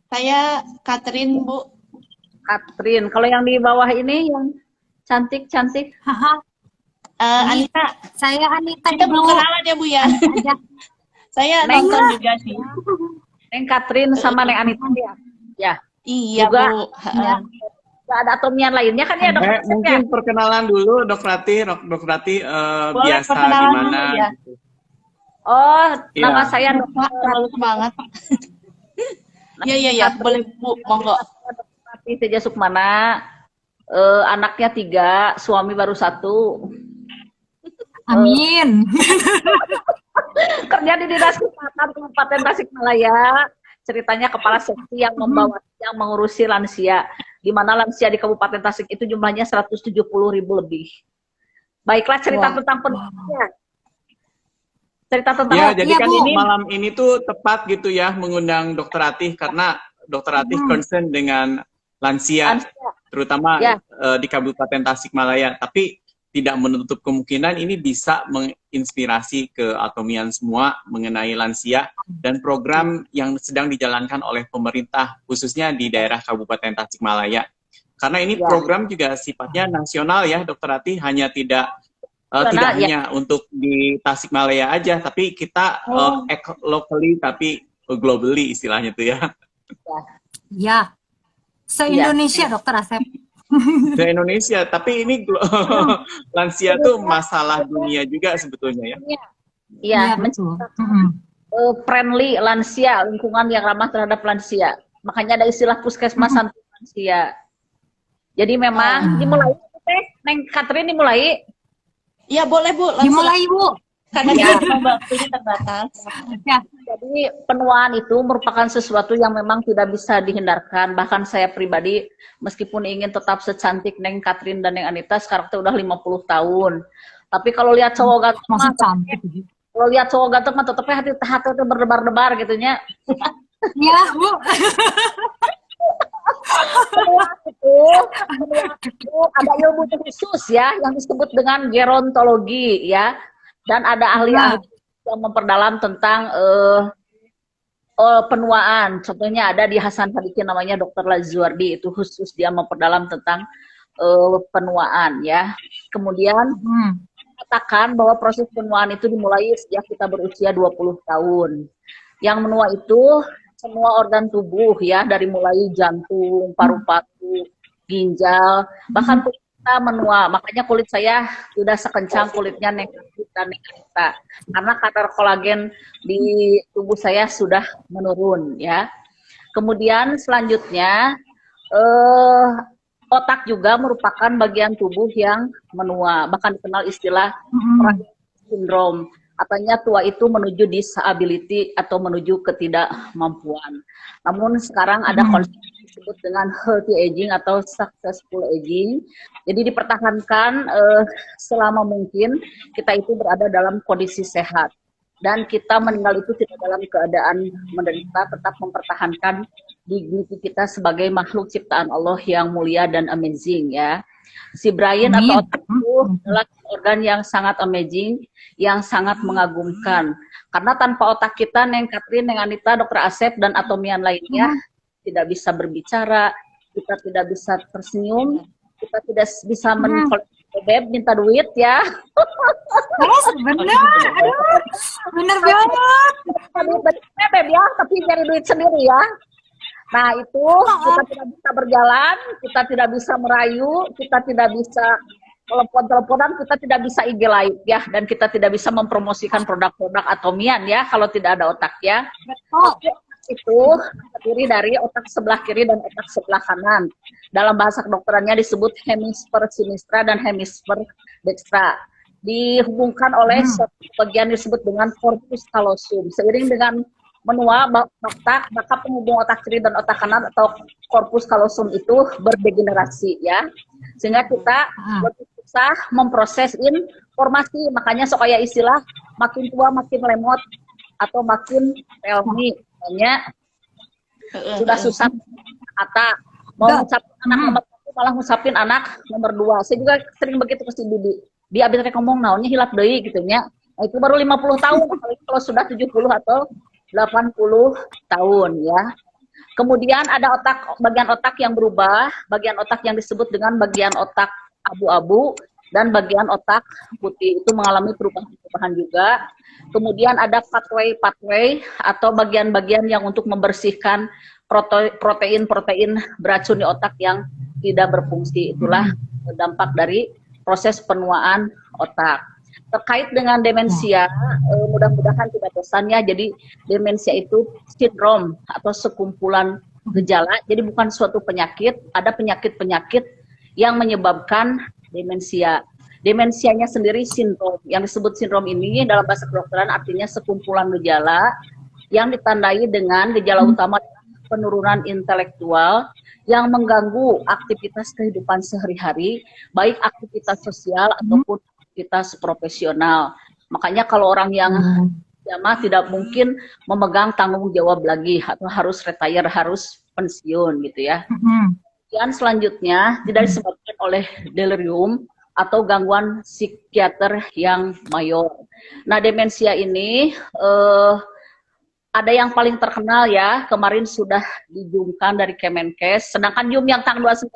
Saya Catherine, Bu. Katrin. Kalau yang di bawah ini yang cantik-cantik. Haha, ini Anita, saya Anita kita belum Bu. kenalan ya, Bu ya. Aja. Saya Neng, nonton juga sih. Neng Katrin sama Neng Anita ya. Ya, Iya, juga Bu. Ya. nggak ada atomian lainnya kan ya, Dokter Asep ya? Mungkin perkenalan dulu, Dr. Rati. Dr. Rati Boleh biasa di perkenalan dulu mana? ya. Gitu. Oh, Iya. nama saya Pak, terlalu semangat. Iya, boleh, Bu. Monggo. Dokter Rati Teja Sukmana. Anaknya 3, suami baru 1. Amin. Kerja di Dinas Kesehatan Kabupaten Tasikmalaya. Ceritanya kepala seksi yang yang mengurusi lansia. Di mana lansia di Kabupaten Tasik itu jumlahnya 170.000 lebih. Baiklah, cerita tentang penulisnya. Cerita tentang Ya, jadi Iya, kan Bu. malam ini tuh tepat gitu ya mengundang Dr. Ratih karena Dr. Ratih concern dengan lansia, terutama Ya. di Kabupaten Tasikmalaya. Tapi tidak menutup kemungkinan ini bisa menginspirasi ke Atomian semua mengenai lansia dan program yang sedang dijalankan oleh pemerintah khususnya di daerah Kabupaten Tasikmalaya. Karena ini program juga sifatnya nasional ya, Dr. Ratih, hanya tidak hanya untuk di Tasikmalaya aja, tapi kita locally tapi globally istilahnya tuh ya. Ya. Se-Indonesia, Dokter Asep. Ke Indonesia, tapi ini lansia tuh masalah dunia juga sebetulnya ya. Iya, betul. Friendly lansia, lingkungan yang ramah terhadap lansia. Makanya ada istilah puskesmas anti lansia. Jadi memang dimulai, Neng Katrin dimulai. Iya, boleh, Bu. Langsung. Dimulai, Bu. Karena kita waktunya terbatas. Ya. Jadi penuaan itu merupakan sesuatu yang memang tidak bisa dihindarkan. Bahkan saya pribadi, meskipun ingin tetap secantik Neng Katrin dan Neng Anita, sekarang udah 50 tahun. Tapi kalau lihat cowok ganteng, Masih cantik. kalau lihat cowok ganteng mah tetapnya hati itu berdebar-debar gitunya. Ya, Bu. Itu ada ilmu khusus ya yang disebut dengan gerontologi ya, dan ada ahli-ahli yang memperdalam tentang penuaan. Contohnya ada di Hasan Sadikin namanya Dr. Lazuardi, itu khusus dia memperdalam tentang penuaan ya. Kemudian katakan bahwa proses penuaan itu dimulai sejak kita berusia 20 tahun. Yang menua itu semua organ tubuh ya, dari mulai jantung, paru-paru, ginjal, bahkan kulit kita menua. Makanya kulit saya sudah sekencang kulitnya Neng dan Neng Anita, karena kadar kolagen di tubuh saya sudah menurun ya. Kemudian selanjutnya otak juga merupakan bagian tubuh yang menua, bahkan dikenal istilah sindrom. Katanya tua itu menuju disability atau menuju ketidakmampuan. Namun sekarang ada konsep disebut dengan healthy aging atau successful aging. Jadi dipertahankan selama mungkin kita itu berada dalam kondisi sehat. Dan kita meninggal itu tidak dalam keadaan menderita, tetap mempertahankan dignity kita sebagai makhluk ciptaan Allah yang mulia dan amazing ya. Si Brian atau otak itu adalah organ yang sangat amazing, yang sangat mengagumkan. Karena tanpa otak kita, Neng Katrin, Neng Anita, Dr. Asep, dan atomian lainnya, tidak bisa berbicara, kita tidak bisa tersenyum, kita tidak bisa beb, minta duit ya. Benar, aduh, benar banget. Beb ya, tapi cari duit sendiri ya. Nah itu kita tidak bisa berjalan, kita tidak bisa merayu, kita tidak bisa telepon-teleponan, kita tidak bisa IG live ya, dan kita tidak bisa mempromosikan produk-produk atomian ya kalau tidak ada otak ya. Itu terdiri dari otak sebelah kiri dan otak sebelah kanan. Dalam bahasa kedokterannya disebut hemisfer sinistra dan hemisfer dextra. Dihubungkan oleh satu bagian disebut dengan corpus callosum. Seiring dengan menua maka penghubung otak kiri dan otak kanan atau corpus callosum itu berdegenerasi ya, sehingga kita lebih susah memproses informasi. Makanya supaya istilah makin tua makin lemot atau makin relmi, makanya sudah susah kata mau ngucapin anak nomor 1 malah ngucapin anak nomor 2. Saya juga sering begitu ke si Bibi, dia abis ngomong naonnya hilap deui gitunya. Nah, itu baru 50 tahun, kalau sudah 70 atau 80 tahun ya. Kemudian ada bagian otak yang berubah, bagian otak yang disebut dengan bagian otak abu-abu dan bagian otak putih itu mengalami perubahan-perubahan juga. Kemudian ada pathway atau bagian-bagian yang untuk membersihkan protein-protein beracun di otak yang tidak berfungsi. Itulah dampak dari proses penuaan otak. Terkait dengan demensia, mudah-mudahan tidak bosan ya. Jadi demensia itu sindrom atau sekumpulan gejala. Jadi bukan suatu penyakit, ada penyakit-penyakit yang menyebabkan demensia. Demensianya sendiri sindrom. Yang disebut sindrom ini dalam bahasa kedokteran artinya sekumpulan gejala yang ditandai dengan gejala utama penurunan intelektual yang mengganggu aktivitas kehidupan sehari-hari, baik aktivitas sosial ataupun aktivitas profesional. Makanya kalau orang yang jamaah tidak mungkin memegang tanggung jawab lagi atau harus retire, harus pensiun gitu ya. Dan selanjutnya tidak disebabkan oleh delirium atau gangguan psikiater yang mayor. Nah, demensia ini ada yang paling terkenal ya, kemarin sudah dijumkan dari Kemenkes, sedangkan Jum yang tanggal 29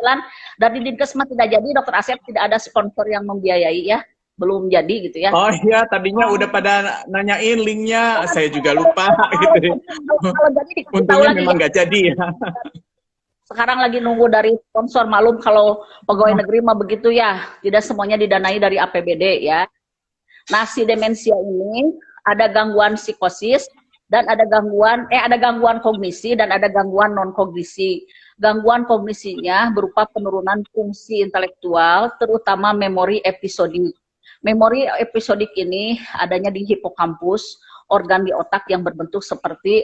dari Dinkes tidak jadi, Dokter Asep tidak ada sponsor yang membiayai ya, belum jadi gitu ya. Oh iya, tadinya udah pada nanyain linknya, saya juga lupa gitu. Kalau jadi Untungnya memang nggak jadi ya. Sekarang lagi nunggu dari sponsor, malum kalau pegawai negeri mah begitu ya, tidak semuanya didanai dari APBD ya. Nah, si demensia ini ada gangguan psikosis dan ada gangguan kognisi dan ada gangguan non kognisi. Gangguan kognisinya berupa penurunan fungsi intelektual, terutama memori episodik. Memori episodik ini adanya di hipokampus, organ di otak yang berbentuk seperti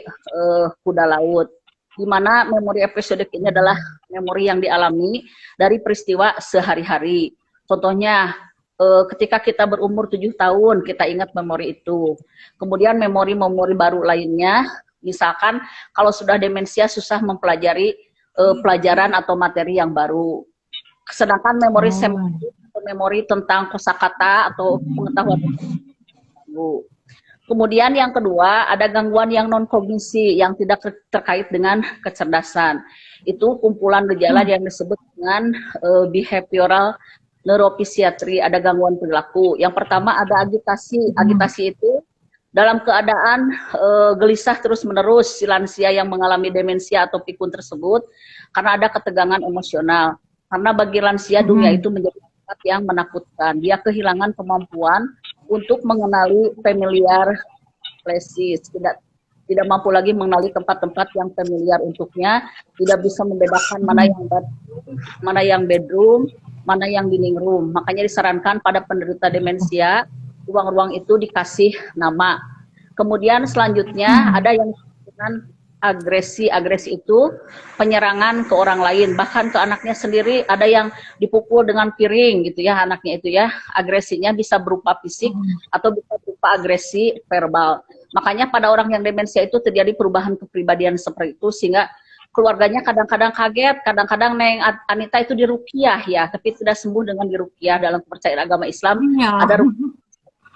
kuda laut. Di mana memori episodik ini adalah memori yang dialami dari peristiwa sehari-hari. Contohnya, ketika kita berumur 7 tahun, kita ingat memori itu. Kemudian memori-memori baru lainnya, misalkan kalau sudah demensia susah mempelajari pelajaran atau materi yang baru. Sedangkan memori memori tentang kosakata atau pengetahuan. Kemudian yang kedua, ada gangguan yang non-kognisi yang tidak terkait dengan kecerdasan. Itu kumpulan gejala yang disebut dengan behavioral neuropsikiatri, ada gangguan perilaku. Yang pertama ada agitasi. Agitasi itu dalam keadaan gelisah terus-menerus si lansia yang mengalami demensia atau pikun tersebut karena ada ketegangan emosional. Karena bagi lansia dunia itu menjadi tempat yang menakutkan. Dia kehilangan kemampuan untuk mengenali familiar places, tidak mampu lagi mengenali tempat-tempat yang familiar untuknya, tidak bisa membedakan mana yang bedroom, mana yang dining room. Makanya disarankan pada penderita demensia, ruang-ruang itu dikasih nama. Kemudian selanjutnya ada yang dengan agresi. Agresi itu penyerangan ke orang lain, bahkan ke anaknya sendiri. Ada yang dipukul dengan piring gitu ya, anaknya itu ya. Agresinya bisa berupa fisik atau bisa berupa agresi verbal. Makanya pada orang yang demensia itu terjadi perubahan kepribadian seperti itu, sehingga keluarganya kadang-kadang kaget, kadang-kadang Neng Anita itu diruqyah ya, tapi tidak sembuh dengan diruqyah. Dalam kepercayaan agama Islam ada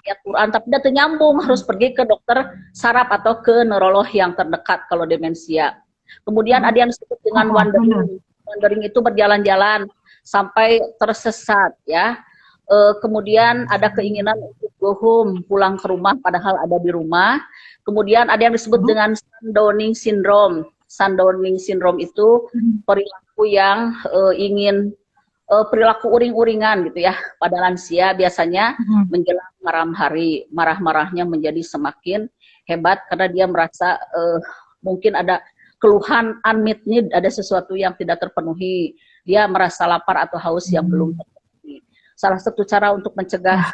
ayat Quran, tapi tidak nyambung, harus pergi ke dokter saraf atau ke neurolog yang terdekat kalau demensia. Kemudian ada yang disebut dengan wandering. Wandering itu berjalan-jalan sampai tersesat ya. Kemudian ada keinginan untuk go home, pulang ke rumah padahal ada di rumah. Kemudian ada yang disebut dengan sundowning syndrome. Sundowning syndrome itu perilaku yang ingin perilaku uring-uringan gitu ya pada lansia, biasanya menjelang malam hari, marah-marahnya menjadi semakin hebat karena dia merasa mungkin ada keluhan unmet need, ada sesuatu yang tidak terpenuhi, dia merasa lapar atau haus yang belum terpenuhi. Salah satu cara untuk mencegah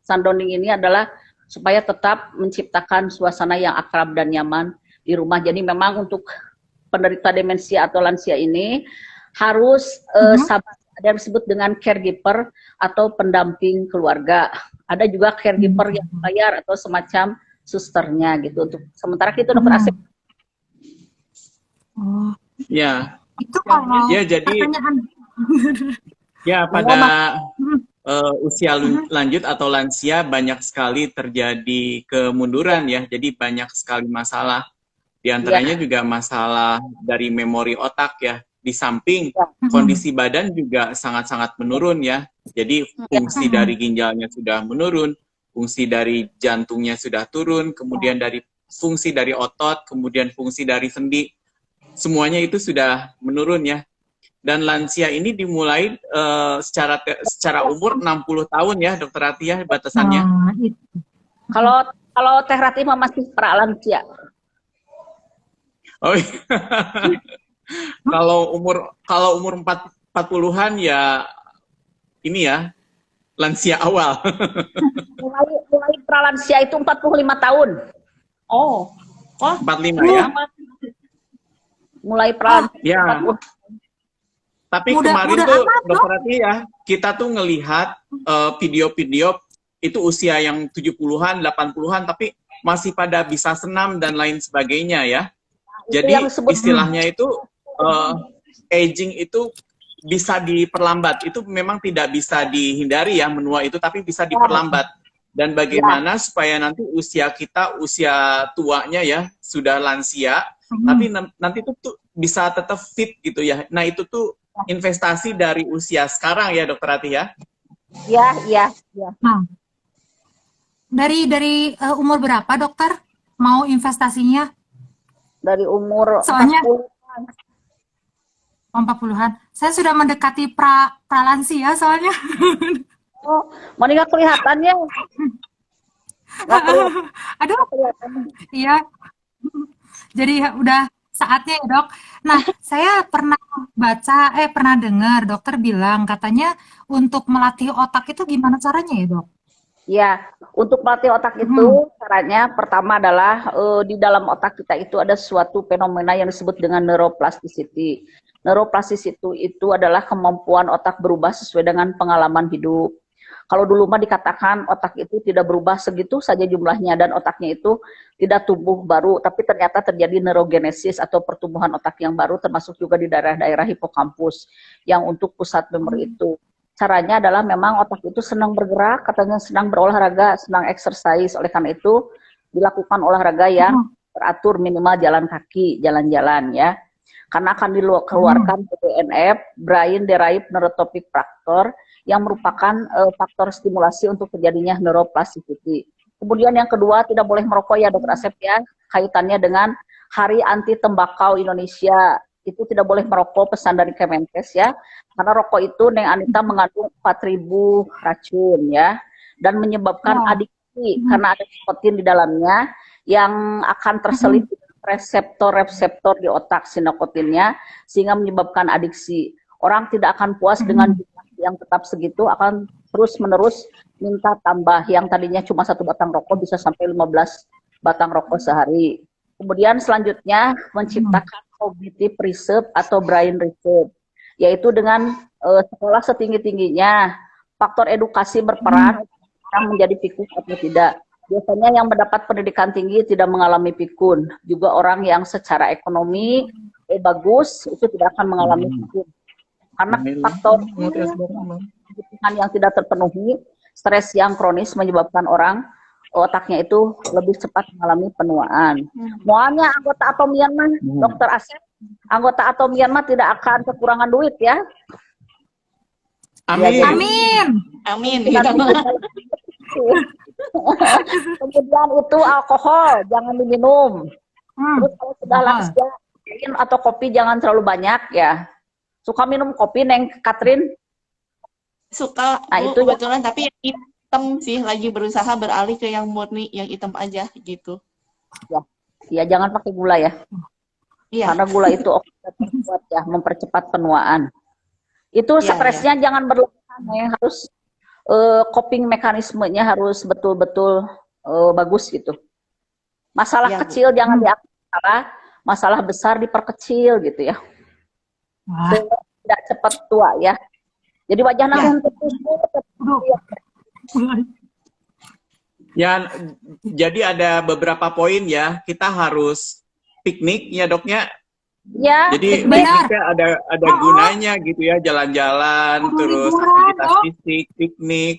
sundowning ini adalah supaya tetap menciptakan suasana yang akrab dan nyaman di rumah. Jadi memang untuk penderita demensia atau lansia ini harus sabar. Ada yang disebut dengan caregiver atau pendamping keluarga. Ada juga caregiver yang bayar atau semacam susternya gitu. Untuk sementara itu Dokter Asep. Ya. Itu kalau ya jadi ya pada usia lanjut atau lansia banyak sekali terjadi kemunduran ya. Jadi banyak sekali masalah Di antaranya juga masalah dari memori otak ya. Di samping Ya. kondisi badan juga sangat-sangat menurun ya. Jadi fungsi dari ginjalnya sudah menurun, fungsi dari jantungnya sudah turun, kemudian dari fungsi dari otot, kemudian fungsi dari sendi, semuanya itu sudah menurun ya. Dan lansia ini dimulai secara umur 60 tahun ya, Dokter Ati ya batasannya. Nah, itu. Kalau Teh Rati mah masih pralansia. Oh, iya. kalau umur 40-an ya ini ya lansia awal. Mulai pralansia itu 45 tahun. Oh, wah, 45 ya. Mulai pralansia. Ya. 40. Tapi Muda- kemarin muda tuh amat, Dokter Ati ya, kita tuh ngelihat video-video itu usia yang 70-an, 80-an tapi masih pada bisa senam dan lain sebagainya ya. Itu Jadi yang disebut istilahnya itu aging itu bisa diperlambat. Itu memang tidak bisa dihindari ya menua itu, tapi bisa diperlambat. Dan bagaimana supaya nanti usia kita, usia tuanya ya, sudah lansia, tapi nanti itu tuh bisa tetap fit gitu ya. Nah itu tuh investasi dari usia sekarang ya Dokter Ati ya. Ya. Nah, dari umur berapa dokter mau investasinya? Dari umur Soalnya 40-an. 40-an. Saya sudah mendekati pralansia soalnya. Oh, mana nggak kelihatannya? Nggak Aduh, kelihatan. iya. Jadi udah saatnya ya dok. Nah, saya pernah pernah dengar dokter bilang katanya untuk melatih otak itu gimana caranya ya dok? Ya, untuk melatih otak itu caranya pertama adalah di dalam otak kita itu ada suatu fenomena yang disebut dengan neuroplasticity. Neuroplasticity itu adalah kemampuan otak berubah sesuai dengan pengalaman hidup. Kalau dulu mah dikatakan otak itu tidak berubah segitu saja jumlahnya dan otaknya itu tidak tumbuh baru, tapi ternyata terjadi neurogenesis atau pertumbuhan otak yang baru termasuk juga di daerah-daerah hipokampus yang untuk pusat memori itu. Caranya adalah memang otak itu senang bergerak, katanya senang berolahraga, senang exercise, oleh karena itu dilakukan olahraga yang teratur minimal jalan kaki, jalan-jalan ya. Karena akan dikeluarkan BDNF, Brain Derived Neurotrophic Factor, yang merupakan faktor stimulasi untuk terjadinya neuroplasticity. Kemudian yang kedua, tidak boleh merokok ya Dr. Asep ya, kaitannya dengan Hari Anti Tembakau Indonesia. Itu tidak boleh merokok, pesan dari Kemenkes ya, karena rokok itu Neng Anita mengandung 4.000 racun ya, dan menyebabkan adiksi karena ada nikotin di dalamnya yang akan terselip reseptor-reseptor di otak si nikotinnya sehingga menyebabkan adiksi. Orang tidak akan puas dengan jumlah yang tetap segitu, akan terus-menerus minta tambah. Yang tadinya cuma 1 batang rokok bisa sampai 15 batang rokok sehari. Kemudian selanjutnya menciptakan cognitive reserve atau brain reserve, yaitu dengan sekolah setinggi-tingginya. Faktor edukasi berperan orang menjadi pikun atau tidak. Biasanya yang mendapat pendidikan tinggi tidak mengalami pikun. Juga orang yang secara ekonomi bagus itu tidak akan mengalami pikun. Karena faktor kebutuhan yang tidak terpenuhi, stres yang kronis menyebabkan orang otaknya itu lebih cepat mengalami penuaan. Muanya anggota atau Myanmar, Dokter Asep, anggota atau Myanmar tidak akan kekurangan duit ya. Amin. Ya, Amin. amin. Kemudian itu alkohol jangan diminum. Terus kalau sudah lansia atau kopi jangan terlalu banyak ya. Suka minum kopi Neng Katrin? Suka, Nah, Bu, itu ya. kebetulan, tapi yang hitam sih, lagi berusaha beralih ke yang murni, yang hitam aja gitu. Ya jangan pakai gula ya. Iya. Karena gula itu oksidatif kuat ya, mempercepat penuaan. Itu Iya, stresnya jangan berlebihan ya, harus coping mekanismenya harus betul-betul bagus gitu. Masalah Iya, Bu. kecil jangan dianggap masalah besar diperkecil gitu ya. Wah, Tidak cepat tua ya. Jadi wajah Ya. Ya, jadi ada beberapa poin ya. Kita harus piknik ya doknya. ya. Jadi Benar. pikniknya ada gunanya gitu ya, jalan-jalan, terus liburan, aktivitas Dok. fisik, piknik.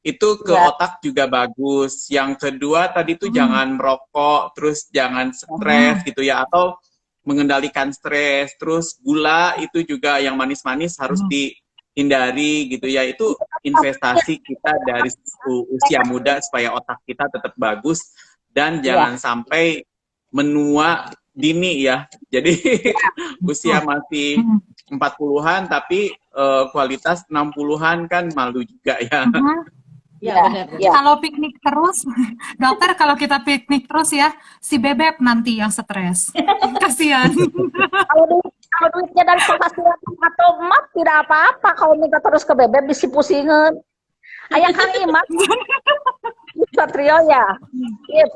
Itu ke Ya. otak juga bagus. Yang kedua tadi tuh jangan merokok, terus jangan stres gitu ya, atau mengendalikan stres. Terus gula itu juga yang manis-manis harus dihindari gitu ya. Itu investasi kita dari usia muda supaya otak kita tetap bagus dan jangan sampai menua dini ya. Jadi usia masih 40-an tapi kualitas 60-an kan malu juga ya. Ya, Ya, benar. ya. Kalau piknik terus, dokter kalau kita piknik terus ya, si bebek nanti yang stres. Kasihan. Kalau duitnya dari penghasilan atau emak tidak apa-apa. Kalau minta terus ke bebek bisi pusingin. Ayah Kang Iman, Satrio ya. Ip.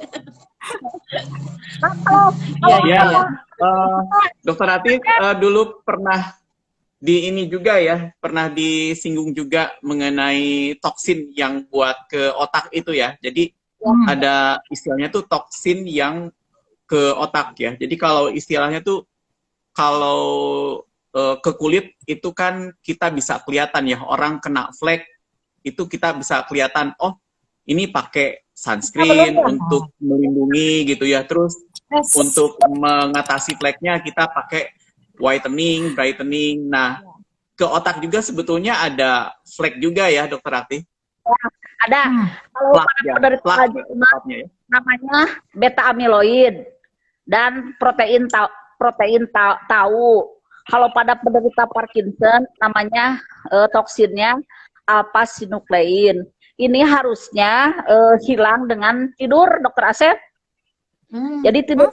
Nah, kalau Ya. Dokter Ati dulu pernah di ini juga ya, pernah disinggung juga mengenai toksin yang buat ke otak itu ya. Jadi ada istilahnya tuh toksin yang ke otak ya. Jadi kalau istilahnya tuh kalau ke kulit itu kan kita bisa kelihatan ya, orang kena flek itu kita bisa kelihatan, oh ini pakai sunscreen untuk melindungi gitu ya. Terus untuk mengatasi fleknya kita pakai whitening, brightening. Nah, ke otak juga sebetulnya ada flek juga ya, Dokter Ati? ada. Kalau dari ya. namanya beta amiloid dan protein tau. Kalau pada penderita Parkinson namanya toksinnya alpha sinuklein. Ini harusnya hilang dengan tidur, Dokter Asep. Jadi tidur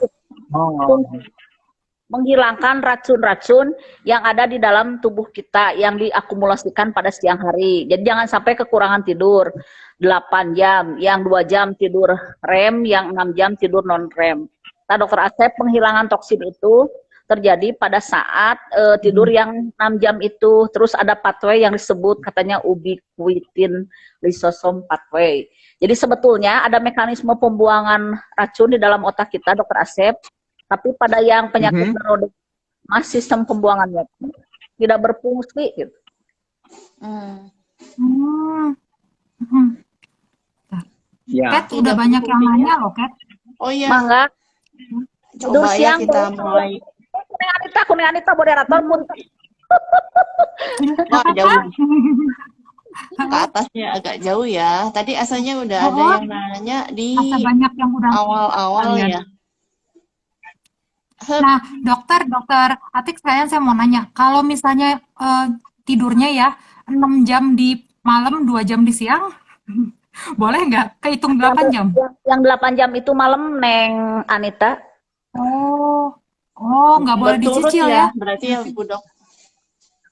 menghilangkan racun-racun yang ada di dalam tubuh kita yang diakumulasikan pada siang hari. Jadi jangan sampai kekurangan tidur 8 jam, yang 2 jam tidur REM, yang 6 jam tidur non-REM. Nah, Dokter Asep, penghilangan toksin itu terjadi pada saat tidur yang 6 jam itu. Terus ada pathway yang disebut katanya ubiquitin lysosome pathway. Jadi sebetulnya ada mekanisme pembuangan racun di dalam otak kita, Dokter Asep. Tapi pada yang penyakit neurodegenerasi, sistem pembuangannya tidak berfungsi gitu. Ya. Kat, udah banyak yang nanya loh, Kat. Oh iya, Mangga, coba ya kita mulai. kuning Anita moderator pun. Wah, jauh. Ke atasnya agak jauh ya. Tadi asalnya udah ada yang nanya di Masa banyak yang udah awal-awal ya. Nah, dokter Atik, saya mau nanya, kalau misalnya tidurnya ya 6 jam di malam, 2 jam di siang, boleh nggak? Kehitung 8 jam? Yang 8 jam itu malam, Neng Anita. Oh, nggak boleh Berturut dicicil ya? Berarti ya, Bu Dok.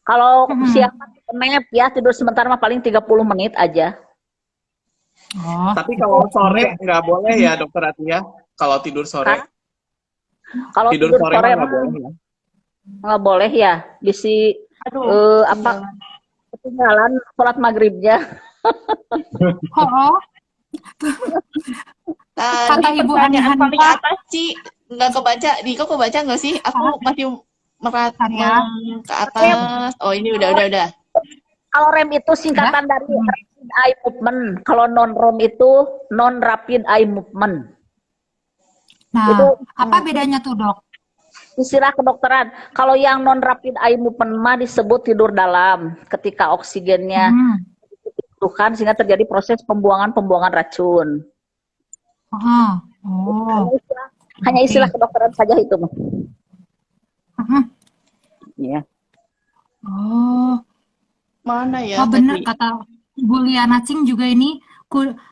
Kalau siang nap ya, tidur sebentar mah paling 30 menit aja. Oh, Tapi kalau sore nggak boleh ya, Dokter Ati ya? Kalau tidur sore? Kalau Tidur sore mah nggak boleh ya? Nggak boleh ya, bisi ketinggalan sholat maghribnya. Kata Ibu Pertanyaan Ani paling Hanifah, atas, Ci, nggak kebaca. Diko kebaca nggak sih? Aku masih ke atas. Oh, ini udah. Kalau REM itu singkatan dari rapid eye movement. Kalau non-REM itu non rapid eye movement. Nah, Itu apa bedanya tuh, Dok? istilah kedokteran. Kalau yang non rapid eye movement mah disebut tidur dalam. Ketika oksigennya dibutuhkan sehingga terjadi proses pembuangan racun. Hanya istilah kedokteran saja itu mah. Iya. Mana ya? Benar kata Ibu Liana Cing juga ini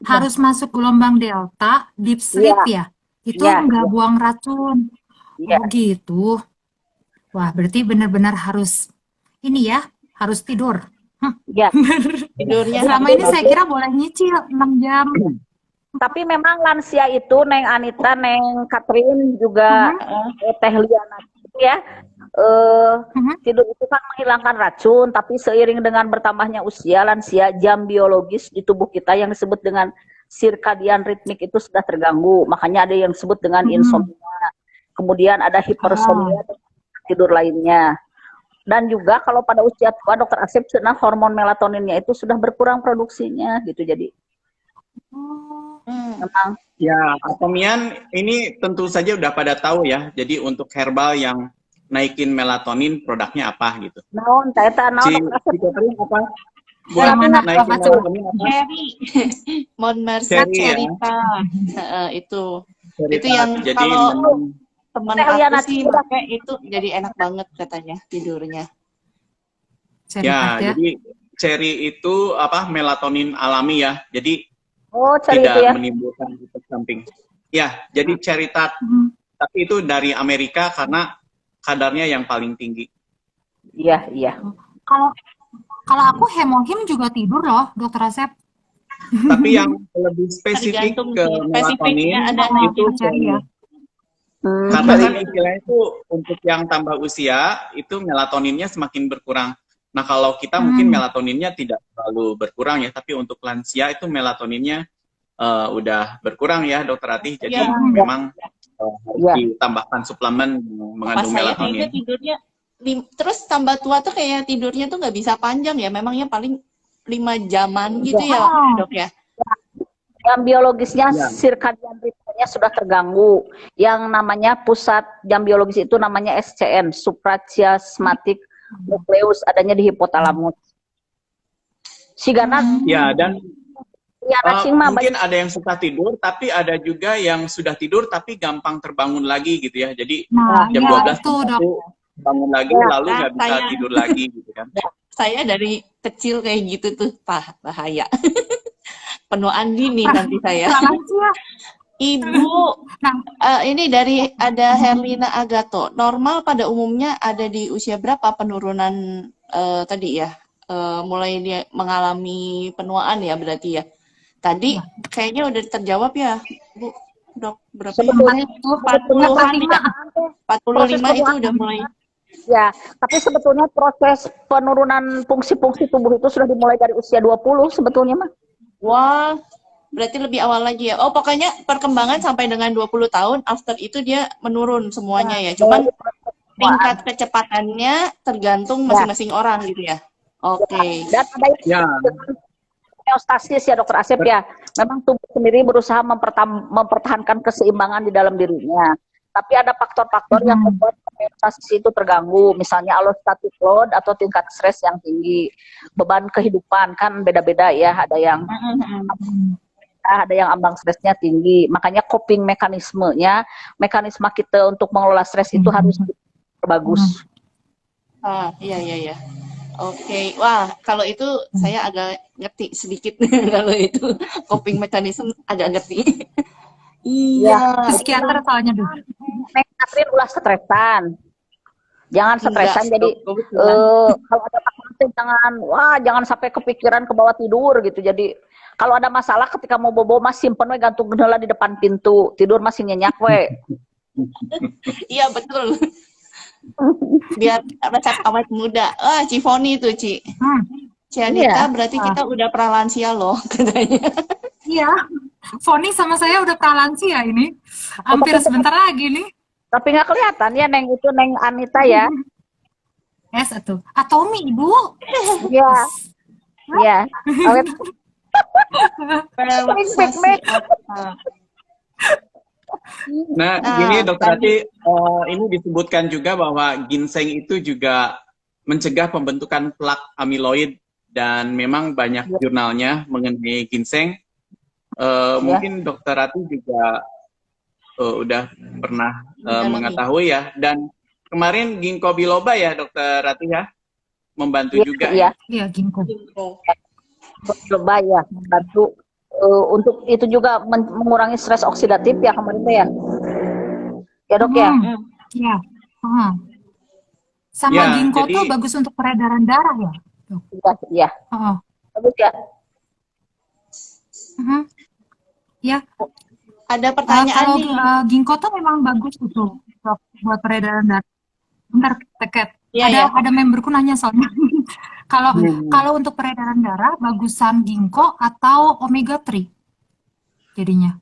harus masuk gelombang delta, deep sleep ya. Itu nggak buang racun. Oh gitu. Wah, berarti benar-benar harus ini ya, harus tidur. Iya. Tidurnya Selama ini saya kira boleh nyicil 6 jam. Tapi memang lansia itu, Neng Anita, Neng Catherine juga Teh Liana ya. Tidur itu kan menghilangkan racun, tapi seiring dengan bertambahnya usia lansia, jam biologis di tubuh kita yang disebut dengan circadian ritmik itu sudah terganggu. Makanya ada yang disebut dengan insomnia. Kemudian ada hipersomnia, tidur lainnya. Dan juga kalau pada usia tua, Dokter Asep, karena hormon melatoninnya itu sudah berkurang produksinya gitu. Jadi Oh, memang Ya, Atomian ini tentu saja udah pada tahu ya. Jadi untuk herbal yang naikin melatonin produknya apa gitu. naon eta naon Si Dokter Asep. Catherine apa? yang Buat mana naikin apa tuh? melatonin apa? Cherry. Monmersa Cherry ya. cerita. Itu Cerita. yang Jadi kalau memang teman Teh Liana aku sih Citra. pakai itu jadi enak banget katanya tidurnya. Cerita ya, ya. jadi cherry itu apa melatonin alami ya. Jadi Oh, cari tidak itu ya. menimbulkan efek samping. Ya, jadi cherry tart, Hmm. tapi itu dari Amerika karena kadarnya yang paling tinggi. Iya, iya. Kalau kalau aku hemohim juga tidur loh, Dokter Asep. Tapi yang lebih spesifik Tergantung ke sih, spesifiknya melatonin ada itu yang cherry ya. karena Cari. kan istilahnya itu untuk yang tambah usia itu melatoninnya semakin berkurang. Nah kalau kita mungkin melatoninnya tidak terlalu berkurang ya, tapi untuk lansia itu melatoninnya udah berkurang ya Dokter Atih. Jadi Ya. memang harus Ya. ditambahkan suplemen yang Pas mengandung saya kayaknya melatonin. tidurnya terus tambah tua tuh kayak tidurnya tuh nggak bisa panjang ya, memangnya paling 5 jaman gitu ya dok ya. Jam biologisnya Ya. circadian rhythm-nya sudah terganggu. Yang namanya pusat jam biologis itu namanya SCN, suprachiasmatic nucleus, adanya di hipotalamus. Sigana Ya, dan ya nacing mah mungkin ada yang suka tidur, tapi ada juga yang sudah tidur tapi gampang terbangun lagi gitu ya. Jadi Nah, jam iya 12 itu jam dok. 1 bangun lagi, Ya, lalu nggak bisa saya- tidur lagi gitu kan. Saya dari kecil kayak gitu tuh, bahaya. Penuaan dini nanti saya. Lansia. Ibu, Nah, ini dari ada Herlina Agato. Normal pada umumnya ada di usia berapa penurunan tadi ya? Mulai dia mengalami penuaan ya berarti ya. Tadi kayaknya udah terjawab ya, Bu. Dok, berapa? sebetulnya 40-an ya? 45 Proses itu udah mulai. ya, tapi sebetulnya proses penurunan fungsi-fungsi tubuh itu sudah dimulai dari usia 20 sebetulnya mah. Wah, berarti lebih awal lagi ya. Oh, pokoknya perkembangan sampai dengan 20 tahun, after itu dia menurun semuanya ya. Cuman tingkat kecepatannya tergantung masing-masing orang gitu ya. Oke. Dan ada yang Ya, homeostasis ya Dokter Asep ya. Memang tubuh sendiri berusaha mempertahankan keseimbangan di dalam dirinya. Tapi ada faktor-faktor yang membuat homeostasis itu terganggu. Misalnya allostatic load atau tingkat stres yang tinggi. Beban kehidupan kan beda-beda ya. Ada yang ambang stresnya tinggi. Makanya coping mekanismenya, mekanisme kita untuk mengelola stres itu harus bagus. Ah, iya. Oke. Wah, kalau itu saya agak ngerti sedikit kalau itu coping mechanism agak ngerti. Iya. ke psikiater soalnya dok. Neng Catherine ulah stresan. Jangan stresan Enggak, jadi Dok. Kebetulan. kalau ada masalah jangan sampai kepikiran ke bawah tidur gitu. Jadi kalau ada masalah ketika mau bobo mas simpen we gantung gendala di depan pintu. Tidur masih nyenyak we. Iya, betul. Biar resep awet muda. Ah, Cifoni itu, Ci. Cianita Iya. berarti kita udah pralansia loh katanya. Iya. Foni sama saya udah pralansia ini. Hampir sebentar lagi nih. Tapi nggak kelihatan ya Neng itu Neng Anita ya. S tuh. Atomi ibu. Iya. Iya. Awet Relaksasi apa? nah Nah, gini Dokter tadi- Ati, ini disebutkan juga bahwa ginseng itu juga mencegah pembentukan plak amiloid dan memang banyak jurnalnya mengenai ginseng. Mungkin Dokter Ati juga udah pernah Mendalami. mengetahui ya. Dan kemarin ginkgo biloba ya Dokter Ati ya, membantu juga Iya. Iya, ginkgo. Coba ya membantu untuk itu juga mengurangi stres oksidatif ya kemarin tuh ya. Ya Dok ya. Iya. Sama Ya, ginkgo jadi- tuh bagus untuk peredaran darah ya. Dok? Iya. Heeh. Bagus ya. Ya. Ada pertanyaan Kalau nih. ginkgo tuh memang bagus gitu Dok, buat peredaran darah. Bentar, Teket. Iya, Ada memberku nanya soalnya. Kalau untuk peredaran darah bagusan ginkgo atau omega 3 jadinya.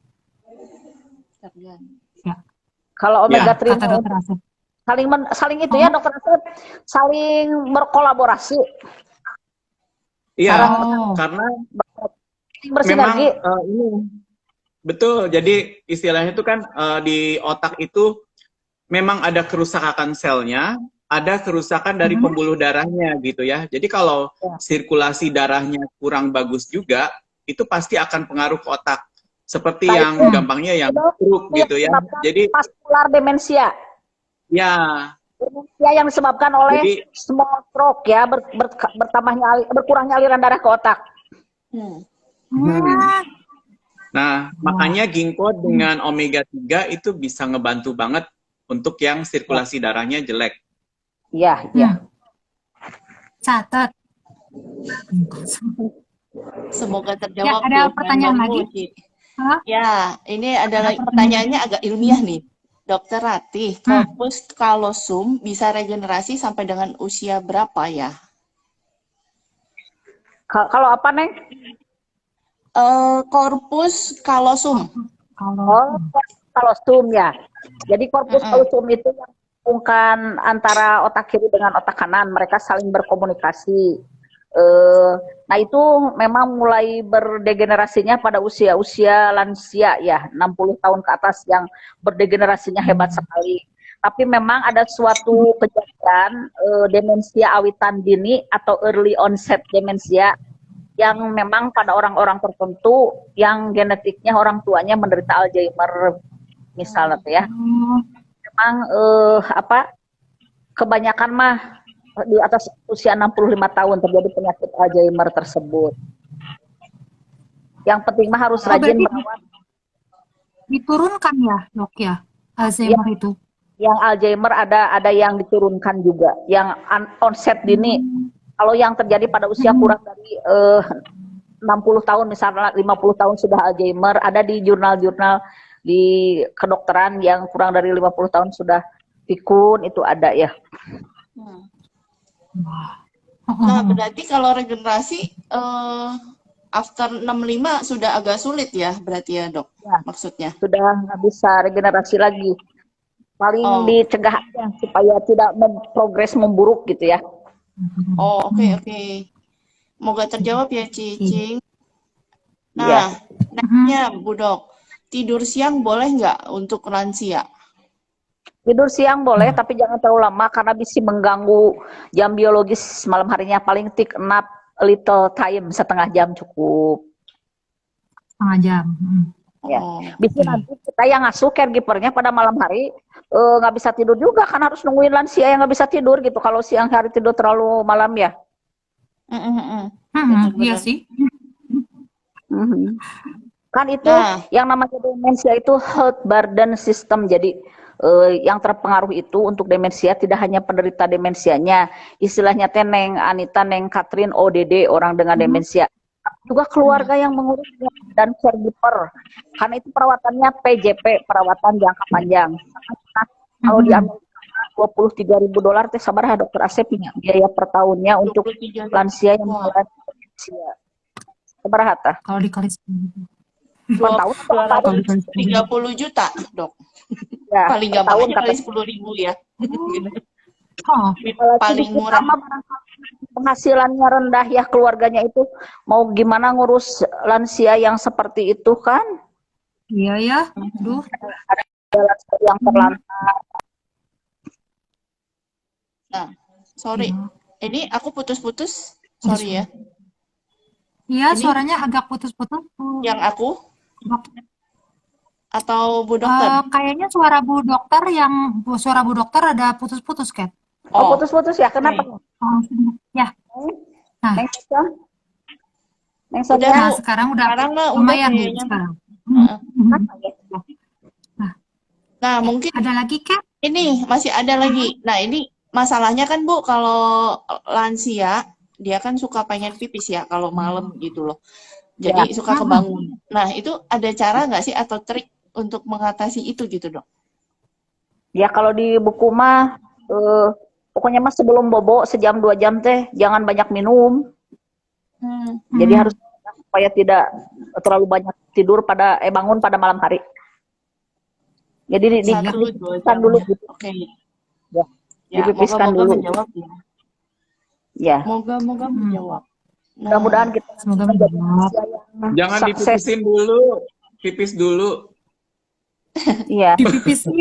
Kalau omega 3 Kata dokter Asep. saling itu ya dokter Asep, saling berkolaborasi, Iya, Oh. karena saling bersinergi. memang ini betul. Jadi istilahnya itu kan di otak itu memang ada kerusakan selnya, ada kerusakan dari pembuluh darahnya gitu ya. Jadi kalau Ya. sirkulasi darahnya kurang bagus juga, itu pasti akan pengaruh ke otak. Seperti Nah, yang itu gampangnya yang Dok, stroke yang gitu ya. disebabkan Jadi vaskular demensia. ya, Demensia yang disebabkan oleh jadi small stroke ya, berkurangnya aliran darah ke otak. Hmm. nah makanya ginkgo dengan omega 3 itu bisa ngebantu banget untuk yang sirkulasi darahnya jelek. Iya, iya. Catat. Semoga Ya, terjawab ada tuh pertanyaan yang lagi? dari Ci. Hah? Ya, ini adalah Ada pertanyaannya agak ilmiah nih. Dokter Ratih, Hmm. korpus kalosum bisa regenerasi sampai dengan usia berapa ya? Kalau apa, Neng? Korpus kalosum. Oh, kalosum ya. Jadi korpus kalosum itu yang menghubungkan antara otak kiri dengan otak kanan. Mereka saling berkomunikasi. Nah itu memang mulai berdegenerasinya pada usia-usia lansia ya, 60 tahun ke atas yang berdegenerasinya hebat sekali. Tapi memang ada suatu kejadian demensia awitan dini atau early onset demensia yang memang pada orang-orang tertentu yang genetiknya orang tuanya menderita Alzheimer misalnya tuh ya. Memang kebanyakan mah di atas usia 65 tahun terjadi penyakit Alzheimer tersebut. Yang penting mah harus rajin berarti merawat. diturunkan ya, Dok ya, Alzheimer itu. Yang Alzheimer ada yang diturunkan juga, yang onset dini. Kalau yang terjadi pada usia kurang dari 60 tahun, misalnya 50 tahun sudah Alzheimer, ada di jurnal-jurnal di kedokteran yang kurang dari 50 tahun sudah pikun, itu ada ya. Nah, berarti kalau regenerasi after 65 sudah agak sulit ya, berarti ya, Dok? Ya. Maksudnya. Sudah nggak bisa regenerasi lagi. Paling Oh. dicegah aja supaya tidak progres memburuk gitu ya. Oh, oke. Moga terjawab ya, Cicing. Iya. Nah, nanya Bu Dok, tidur siang boleh nggak untuk lansia? Tidur siang boleh, tapi jangan terlalu lama karena bisa mengganggu jam biologis malam harinya. Paling take nap a little time, setengah jam cukup. Setengah jam. Ya. Oh. Bisa nanti kita yang ngasuh caregivernya pada malam hari nggak bisa tidur juga kan, harus nungguin lansia yang nggak bisa tidur gitu. Kalau siang hari tidur terlalu malam ya. Iya sih. Kan itu Nah. yang namanya demensia itu health burden system. Jadi yang terpengaruh itu untuk demensia tidak hanya penderita demensianya, istilahnya teh Neng Anita, Neng Catherine, ODD, orang dengan demensia, juga keluarga yang mengurusnya dan caregiver. Karena itu perawatannya PJP, perawatan jangka panjang. Kalau di Amerika $23.000 teh sabar dokter Asep biaya per tahunnya untuk 23. lansia yang mengalami demensia. Sabar tah? Kalau dikali 2 tahun atau 30 juta, Dok. ya, Paling per gampang tahun aja kata. kali 10.000 ya. Oh, Paling murah. Penghasilannya rendah ya, keluarganya itu mau gimana ngurus lansia yang seperti itu kan? iya ya. Duh. Lansia yang terlantar. Nah, sorry. Ini aku putus-putus. Sorry ya. Iya, Ini- suaranya agak putus-putus. Yang aku Dok. atau Bu Dokter? Kayaknya suara Bu Dokter ada putus-putus, Kat. Oh, putus-putus ya, kenapa? Oh, ya. Nah. Neng Sonia? Neng Sonia? Udah, Nah, Bu. sekarang udah Sekarang mah udah lumayan Bu kayaknya. sekarang. Nah, mungkin Ada lagi, Kat? ini masih ada lagi. Nah, ini masalahnya kan Bu, kalau lansia dia kan suka pengen pipis ya kalau malam gitu loh. Jadi suka kebangun. Nah, itu ada cara nggak sih atau trik untuk mengatasi itu gitu, Dok? Ya kalau di buku mah pokoknya mah sebelum bobo sejam 2 jam teh jangan banyak minum. Jadi harus supaya tidak terlalu banyak tidur bangun pada malam hari. Jadi 1-2 jam dulu ya. gitu. Oke. Ya. Ya, dipipiskan moga-moga dulu. menjawab ya. Ya, Moga-moga menjawab. Nah, mudah-mudahan kita Semoga menjadi menjawab. manusia yang Jangan sukses. dipipisin dulu, pipis dulu. Iya, Dipipisin.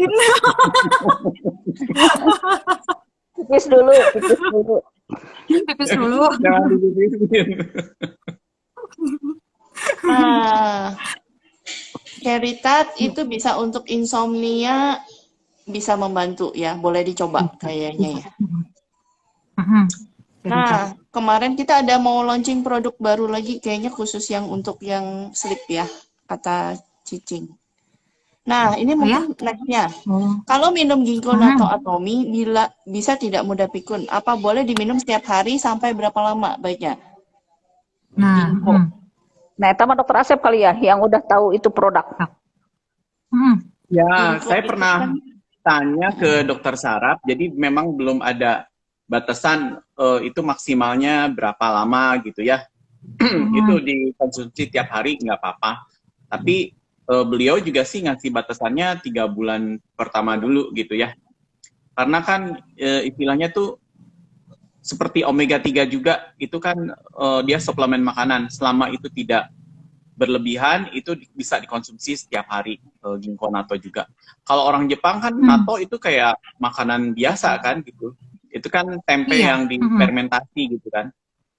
pipis dulu, pipis dulu. Pipis dulu. Jangan dipipisin. nah, Keritat itu bisa untuk insomnia, bisa membantu ya, boleh dicoba kayaknya ya. Nah, kemarin kita ada mau launching produk baru lagi, kayaknya khusus yang untuk yang sleep ya, kata Cicing. Nah, ini mungkin nextnya. Kalau minum ginkgo natto atomi bisa tidak mudah pikun. Apa boleh diminum setiap hari sampai berapa lama baiknya? Nah, Nah, itu mah dokter Asep kali ya, yang udah tahu itu produk. Ya, Ginkgo saya itu pernah kan- tanya ke dokter saraf, jadi memang belum ada batasan itu maksimalnya berapa lama gitu ya. Itu dikonsumsi tiap hari nggak apa-apa. Tapi beliau juga sih ngasih batasannya 3 bulan pertama dulu gitu ya. Karena kan istilahnya tuh seperti omega 3 juga, itu kan dia suplemen makanan. Selama itu tidak berlebihan, itu bisa dikonsumsi setiap hari, ginkgo natto juga. Kalau orang Jepang kan natto itu kayak makanan biasa kan gitu. Itu kan tempe Iya. yang difermentasi gitu kan.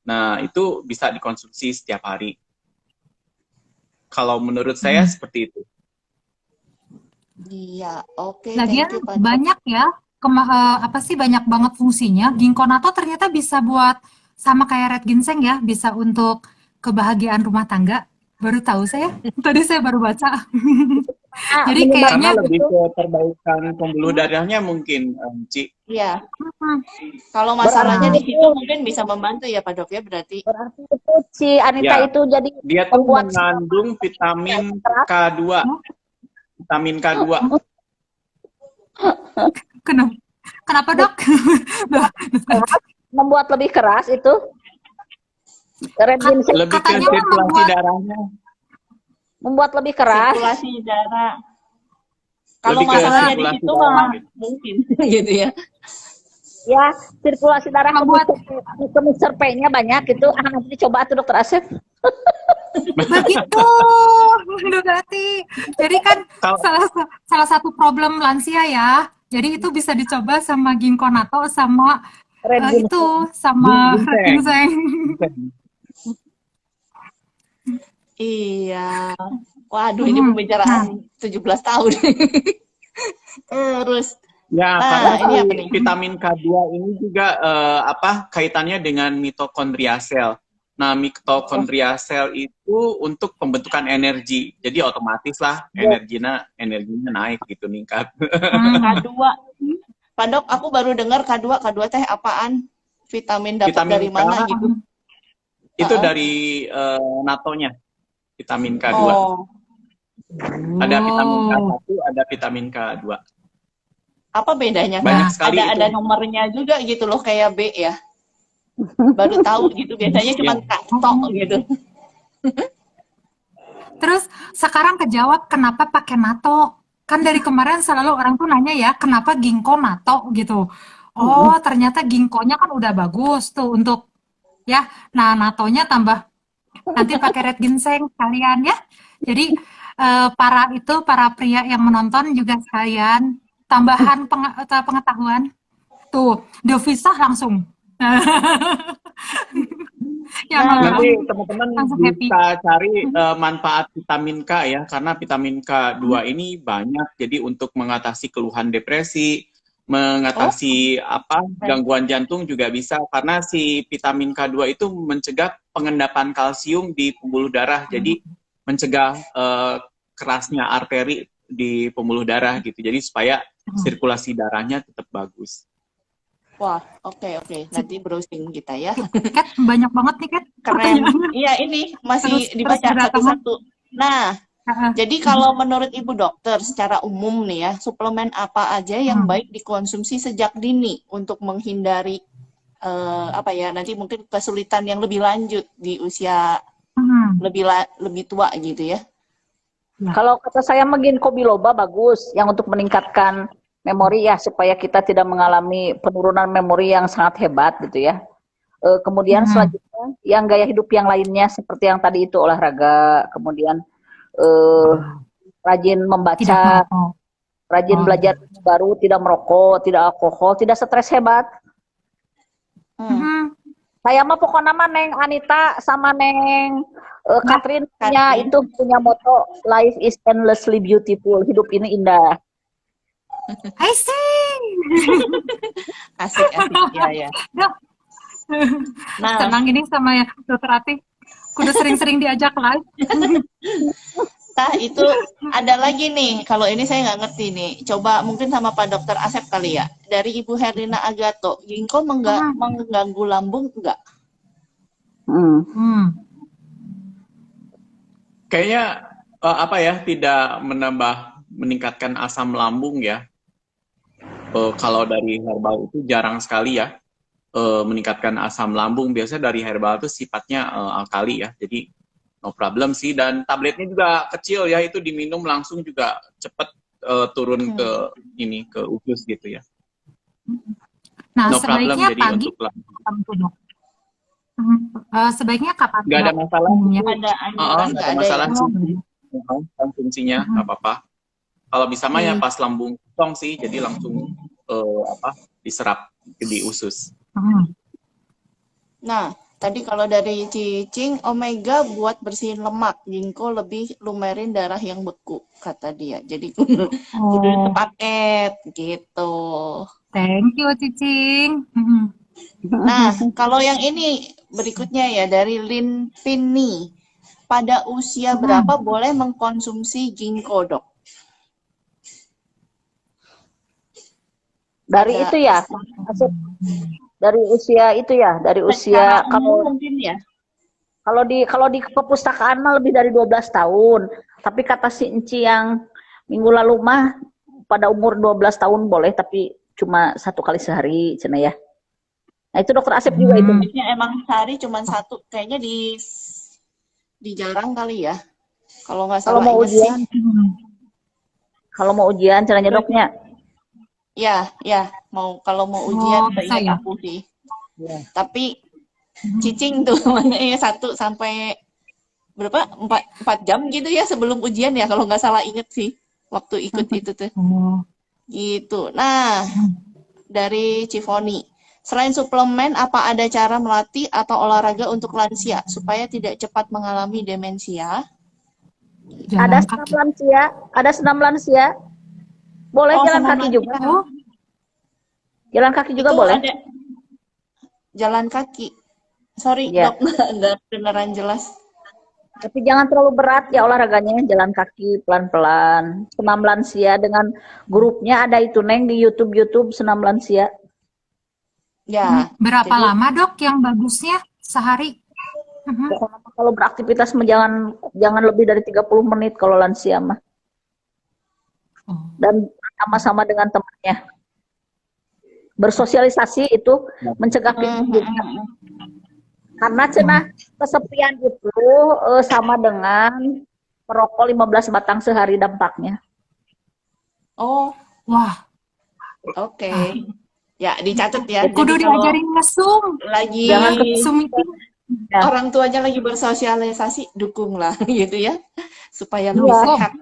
Nah, itu bisa dikonsumsi setiap hari. Kalau menurut saya seperti itu. Iya, oke, Lagian thank you Pak. banyak ya, apa sih banyak banget fungsinya. Ginkgo natto ternyata bisa buat sama kayak red ginseng ya, bisa untuk kebahagiaan rumah tangga. Baru tahu saya. Tadi saya baru baca. Jadi Karena kayaknya lebih ke perbaikan pembuluh darahnya mungkin, Ci. Iya. Kalau masalahnya di situ mungkin bisa membantu ya Pak Dok ya berarti. Berarti itu si Anita Ya. itu jadi Dia tuh pembuat mengandung vitamin K2. Vitamin K2. kenapa Dok? membuat lebih keras itu. Red ginseng Lebih ke Katanya sirkulasi membuat- darahnya. membuat lebih keras. Sirkulasi darah. Kalau Lebih ke masalahnya di sirkulasi situ darah, mah gitu. mungkin gitu ya. Ya, sirkulasi darah Membuat- ke Mr. P-nya banyak itu. Nanti dicoba tuh dokter Asep. Begitu, berarti. Jadi kan Kalau- salah satu problem lansia ya. Jadi itu bisa dicoba sama ginkgo natto sama Red ginseng. itu sama Ginseng. red ginseng. Iya. Waduh, ini pembicaraan 17 tahun. Terus Ya, Nah, karena ini si apa nih? vitamin K2 ini juga kaitannya dengan mitokondria sel. Nah, mitokondria sel itu untuk pembentukan energi. Jadi otomatis lah energinya naik gitu, meningkat. K2. Pak Dok, aku baru dengar K2. K2 teh apaan? Vitamin dapat Vitamin dari K. mana gitu? Itu dari natonya, vitamin K2. Oh, Ada vitamin K1, ada vitamin K2. apa bedanya? Banyak sekali Ada itu. nomornya juga gitu loh kayak B ya. Baru tahu gitu, biasanya cuma tok gitu. Terus sekarang kejawab kenapa pakai natto? Kan dari kemarin selalu orang tuh nanya ya, kenapa ginkgo natto gitu. Oh, ternyata ginkgonya kan udah bagus tuh untuk ya. Nah, nattonya tambah nanti pakai red ginseng sekalian ya. Jadi para pria yang menonton juga sekalian tambahan pengetahuan. Tuh, Devisa langsung. Yang nonton. Nanti teman-teman Langsung happy. bisa cari manfaat vitamin K ya, karena vitamin K2 ini banyak. Jadi untuk mengatasi keluhan depresi, mengatasi gangguan jantung juga bisa, karena si vitamin K2 itu mencegah pengendapan kalsium di pembuluh darah. Jadi mencegah kerasnya arteri di pembuluh darah gitu. Jadi supaya sirkulasi darahnya tetap bagus. Wah, oke. Nanti browsing kita ya. Kat, banyak banget nih Kat. Keren. Iya, ini masih Terus dibaca berdatangan. satu-satu. Nah, jadi kalau menurut Ibu Dokter secara umum nih ya, suplemen apa aja yang baik dikonsumsi sejak dini untuk menghindari nanti mungkin kesulitan yang lebih lanjut di usia lebih tua gitu ya. Kalau kata saya ginkgo biloba bagus, yang untuk meningkatkan memori ya, supaya kita tidak mengalami penurunan memori yang sangat hebat gitu ya. Kemudian selanjutnya yang gaya hidup yang lainnya seperti yang tadi itu olahraga, kemudian rajin Tidak membaca, merokok. rajin belajar ilmu baru, tidak merokok, tidak alkohol, tidak stres hebat. Saya mah pokoknya mah Neng Anita sama Neng Catherine punya Catherine. itu punya moto life is endlessly beautiful, hidup ini indah. I see. Asik, ya, ya. Dok, Nah, senang ini sama ya Dokter Ati. Kudu sering-sering diajak live. itu ada lagi nih. Kalau ini saya nggak ngerti nih. Coba mungkin sama Pak Dokter Asep kali ya. Dari Ibu Herlina Agato, ginkgo mengganggu lambung enggak? Kayaknya apa ya, tidak meningkatkan asam lambung ya. Kalau dari herbal itu jarang sekali ya meningkatkan asam lambung. Biasanya dari herbal itu sifatnya alkali ya. Jadi no problem sih, dan tabletnya juga kecil ya, itu diminum langsung juga cepat turun ke usus gitu ya. Nah, No problem sebaiknya jadi pagi untuk lambung. kapan tuh, Dok? Sebaiknya kapan? Nggak ada Dok? masalah. Umumnya. Ada anjuran Nggak nggak ada ada masalah ya? sih. Konsumsinya nggak apa-apa. Kalau bisa mah ya pas lambung kosong sih, jadi langsung diserap di usus. Nah, tadi kalau dari Cicing, omega buat bersihin lemak, ginkgo lebih lumerin darah yang beku, kata dia. Jadi kudu sepaket gitu. Thank you, Cicing. Nah, kalau yang ini berikutnya ya dari Lin Pini. Pada usia berapa boleh mengkonsumsi ginkgo, Dok? Dari itu ya, maksud dari usia itu ya, dari usia kalau mungkin ya. Kalau di perpustakaan mah lebih dari 12 tahun. Tapi kata si Enci yang minggu lalu mah pada umur 12 tahun boleh, tapi cuma 1 kali sehari, cina ya. Nah itu Dokter Asep juga itu. Biasanya emang sehari cuma 1, kayaknya di jarang kali ya. Kalau nggak salah Kalau mau inget ujian, sih. kalau mau ujian caranya Doknya. Ya, kalau mau ujian bisa ingat ya? aku sih. Tapi Cicing tuh makanya 1 sampai berapa? 4 jam gitu ya sebelum ujian ya, kalau nggak salah inget sih waktu ikut itu tuh. Gitu. Nah, dari Cifoni. Selain suplemen, apa ada cara melatih atau olahraga untuk lansia supaya tidak cepat mengalami demensia? Ada senam lansia, ada senam lansia. Boleh jalan kaki juga. Jalan kaki juga Itu boleh. ada jalan kaki. Sorry, Ya. Dok, nggak beneran jelas. Tapi jangan terlalu berat ya olahraganya, jalan kaki pelan-pelan. Senam lansia dengan grupnya ada itu Neng di YouTube senam lansia. Ya. Berapa lama, Dok, yang bagusnya sehari? Pokoknya kalau beraktivitas jangan lebih dari 30 menit kalau lansia mah. Dan sama-sama dengan temannya. Bersosialisasi itu mencegah fitnah. Karena cenah kesepian itu sama dengan merokok 15 batang sehari dampaknya. Oh, Wah, oke. Ya, dicatat ya. kudu Jadi kalau diajarin nge-zoom. lagi Jangan Zoom meeting. orang tuanya lagi bersosialisasi, dukunglah gitu ya, supaya lebih Iya. sehat.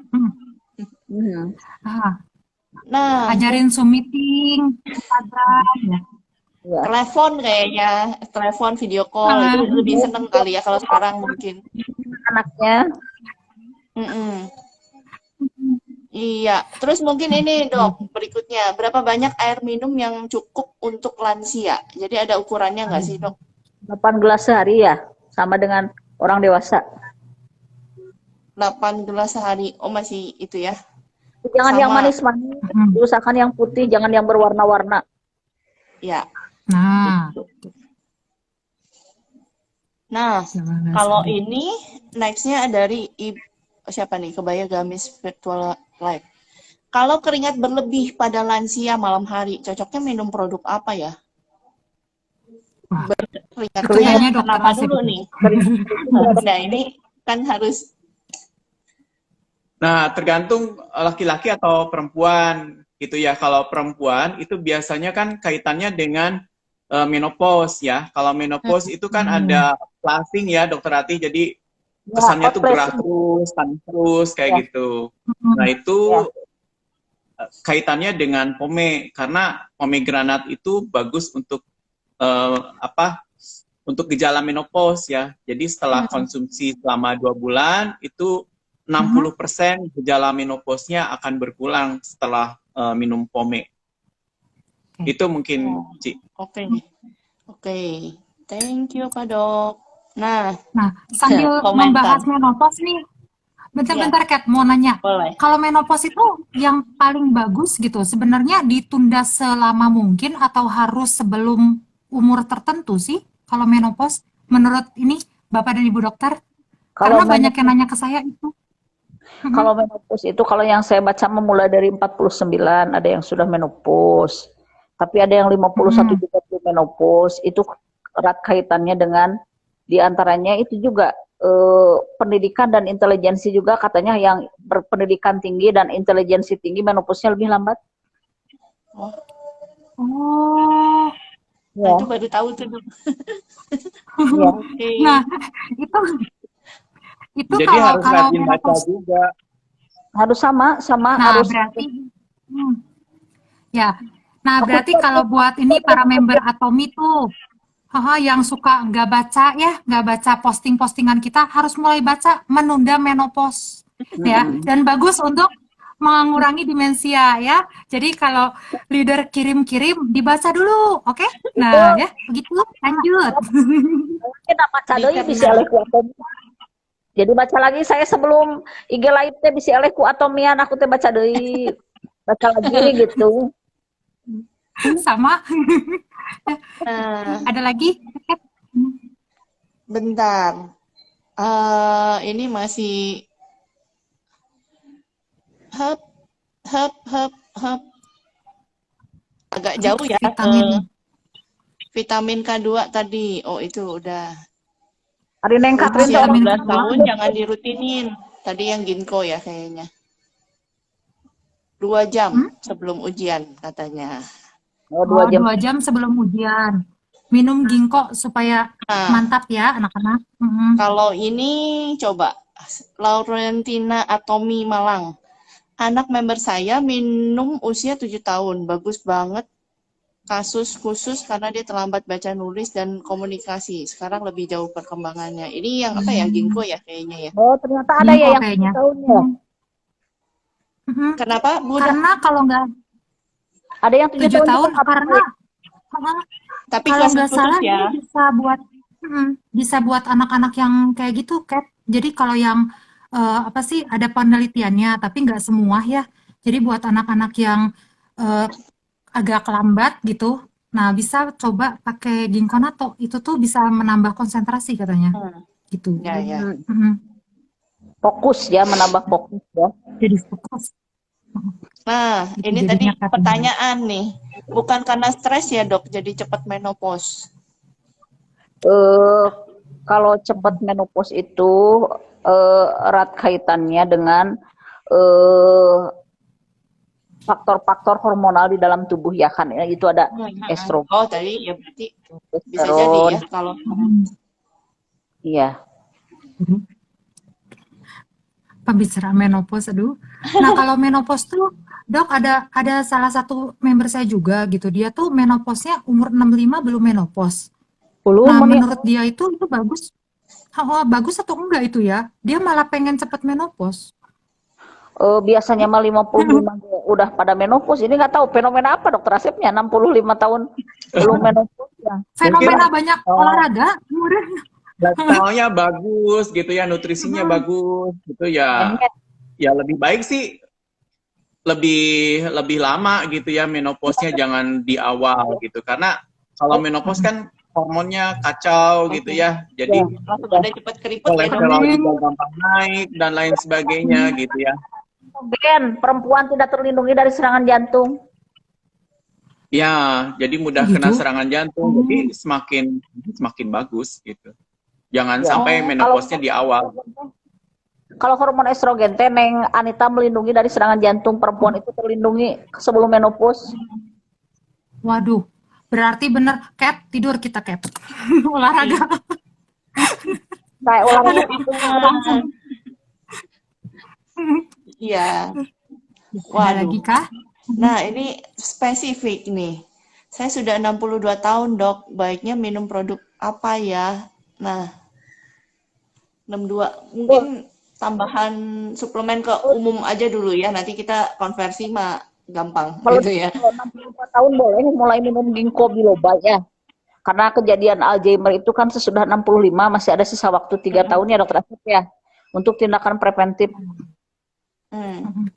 Nah, Ajarin Zoom meeting, Instagram. Ya. telepon, video call itu lebih seneng kali ya kalau sekarang mungkin. Anaknya. Iya, terus mungkin ini Dok, berikutnya, berapa banyak air minum yang cukup untuk lansia? Jadi ada ukurannya nggak sih Dok? 8 gelas sehari ya, sama dengan orang dewasa. 8 gelas sehari, oh masih itu ya? Jangan Sama. yang manis-manis, usahakan yang putih, jangan yang berwarna-warna. Ya. Nah, Nah, kalau ini nextnya dari siapa nih? Kebaya Gamis Virtual Life. Kalau keringat berlebih pada lansia malam hari, cocoknya minum produk apa ya? Keringatnya Dokter kenapa Asep. dulu nih? Nah, ini kan harus. Nah, tergantung laki-laki atau perempuan. gitu ya. Kalau perempuan itu biasanya kan kaitannya dengan menopause ya. Kalau menopause itu kan ada flushing ya, Dokter Ati. Jadi Ya, kesannya tuh gerah outpatient. terus, panas terus kayak Ya, gitu. Nah, itu kaitannya dengan pome, karena pomegranat itu bagus untuk untuk gejala menopause ya. Jadi setelah konsumsi selama 2 bulan itu 60% gejala menopause-nya akan berkurang setelah minum pome. Itu mungkin, Ci. Oke. Oke. Thank you, Pak Dok. Nah, Sambil komentar. membahas menopause nih, bentar-bentar Kat, mau nanya. Boleh. Kalau menopause itu yang paling bagus gitu, sebenarnya ditunda selama mungkin atau harus sebelum umur tertentu sih? Kalau menopause, menurut ini Bapak dan Ibu dokter? Kalau Karena banyak yang nanya ke saya itu. Kalau menopause itu, kalau yang saya baca memulai dari 49, ada yang sudah menopause. Tapi ada yang 51 juga belum menopause. Itu erat kaitannya dengan, diantaranya itu juga pendidikan dan intelijensi juga, katanya yang berpendidikan tinggi dan intelijensi tinggi menopause-nya lebih lambat. Oh, Ya. Itu baru tahu tuh, Dok. Ya. Oke. nah itu Jadi kalau harus rajin baca menopause. juga. Harus sama Nah, harus. berarti ya. Nah, berarti kalau buat ini para member Atomi tuh yang suka nggak baca posting-postingan kita, harus mulai baca menunda menopause ya, dan bagus untuk mengurangi demensia ya. Jadi kalau leader kirim-kirim dibaca dulu, oke? Nah, ya begitu. Lanjut. Kita baca doi bisa oleh ku atomian. Jadi baca lagi saya sebelum IG live teh bisa oleh ku atomian, aku teh baca deui. Baca lagi gitu. Sama. Nah, Ada lagi? bentar. Ini masih hap. Agak jauh ya. Vitamin K2 tadi. Oh, itu udah. Hari Neng Katrin Usia tuh 12 tahun jangan dirutinin. Tadi yang ginkgo ya kayaknya. 2 jam sebelum ujian katanya. 2 jam. 2 jam sebelum ujian. Minum ginkgo supaya mantap ya anak-anak. Kalau ini coba Laurentina Atomi Malang. Anak member saya minum usia 7 tahun. Bagus banget. Kasus khusus karena dia terlambat baca nulis dan komunikasi. Sekarang lebih jauh perkembangannya. Ini yang apa ya? Ginkgo ya kayaknya ya. Oh, ternyata ada Ginkgo ya yang kayaknya. 7 tahun ya. Kenapa, Bu? Karena kalau nggak Ada yang 7 tahun karena tapi kalau nggak khusus salah ya. ini bisa buat anak-anak yang kayak gitu, Kat. Jadi kalau yang ada penelitiannya, tapi nggak semua ya. Jadi buat anak-anak yang agak lambat gitu, nah bisa coba pakai ginkgo natto. Itu tuh bisa menambah konsentrasi katanya, gitu. Ya. Fokus ya, menambah fokus ya. Jadi fokus. Nah, Gitu ini tadi jadinya, Kak. pertanyaan nih. Bukan karena stres ya, Dok, jadi cepat menopause. Kalau cepat menopause itu erat kaitannya dengan faktor-faktor hormonal di dalam tubuh ya kan, ya, itu ada estrogen. Oh, tadi ya berarti bisa jadi ya kalau iya. Pembicaraan menopause, aduh. Nah, kalau menopause tuh, Dok, ada salah satu member saya juga gitu. Dia tuh menopause-nya umur 65 belum menopause. Nah, menurut dia itu bagus. Bagus atau enggak itu ya? Dia malah pengen cepat menopause. Biasanya mah 55 udah pada menopause. Ini nggak tahu fenomena apa dokter Asepnya 65 tahun belum menopause ya. Fenomena banyak olahraga, lifestyle-nya bagus gitu ya, nutrisinya bagus gitu ya. Ya lebih baik sih lebih lama gitu ya menopause-nya, jangan di awal gitu. Karena kalau menopause kan hormonnya kacau gitu ya. Jadi ada cepat keriput ya, Dok. kolesterol juga gampang naik dan lain sebagainya gitu ya. Gen, perempuan tidak terlindungi dari serangan jantung. Ya, jadi mudah kena serangan jantung. Jadi semakin bagus gitu. Jangan sampai menopause-nya di awal. Kalau hormon estrogen teh Neng Anita melindungi dari serangan jantung, perempuan itu terlindungi sebelum menopause. Waduh, berarti bener, Cat, tidur kita, Cat. Olahraga. Kayak olahraga Itu Langsung. mah. Iya. Ada lagi Waduh. kah? Nah, ini spesifik nih. Saya sudah 62 tahun, Dok. Baiknya minum produk apa ya? Nah, 62. Mungkin tambahan suplemen ke umum aja dulu ya. Nanti kita konversi mah gampang kalau gitu ya. 64 tahun boleh mulai minum ginkgo biloba ya. Karena kejadian Alzheimer itu kan sesudah 65 masih ada sisa waktu 3 tahun ya Dokter Asep ya untuk tindakan preventif. Hmm.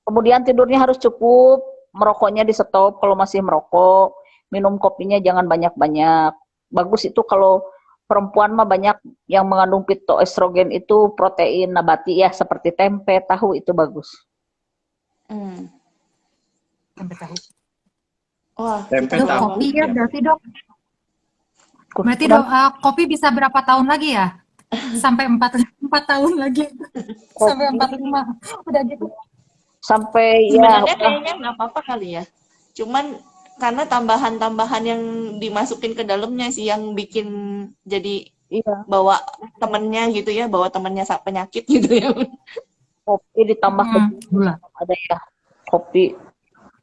Kemudian tidurnya harus cukup, merokoknya di stop kalau masih merokok, minum kopinya jangan banyak-banyak. Bagus itu kalau perempuan mah banyak yang mengandung fitoestrogen itu protein nabati ya seperti tempe, tahu itu bagus. Hmm. Tempe tahu. Wah, Tempe kita Dok, udah tahu. kopi ya Ya. berarti, Dok. Berarti Kurang kopi bisa berapa tahun lagi ya? Sampai 4 tahun lagi. Sampai kopi 45. Udah gitu. sampai ya sebenarnya kayaknya nggak apa-apa kali ya. Cuman karena tambahan-tambahan yang dimasukin ke dalamnya sih yang bikin jadi iya bawa temennya gitu ya, bawa temennya penyakit gitu ya. kopi ditambah keju Gula. ada ya kopi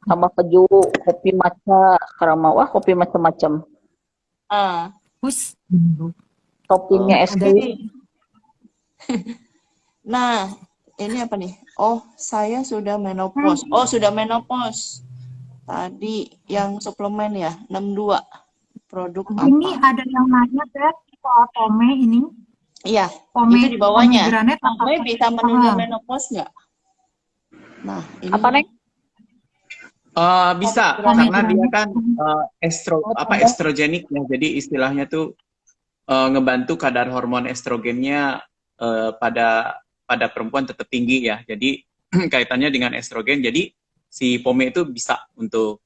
tambah keju, kopi matcha sekarang mah wah kopi macam-macam. Ah, Wus. Toppingnya es Ada. krim. nah, ini apa nih? Oh, saya sudah menopause. Oh, sudah menopause. Tadi yang suplemen ya, 62. Produk Ini apa? ada yang nanya, Beb, soal pome ini. Iya, Pome, itu di bawahnya. pomegranate Pome apakah? bisa menunda Ah. menopause nggak? Nah, ini Apa Neng? Bisa Pomegranate. karena dia kan ada. estrogenik ya. Jadi istilahnya tuh ngebantu kadar hormon estrogennya pada perempuan tetap tinggi ya. Jadi kaitannya dengan estrogen. Jadi si pome itu bisa untuk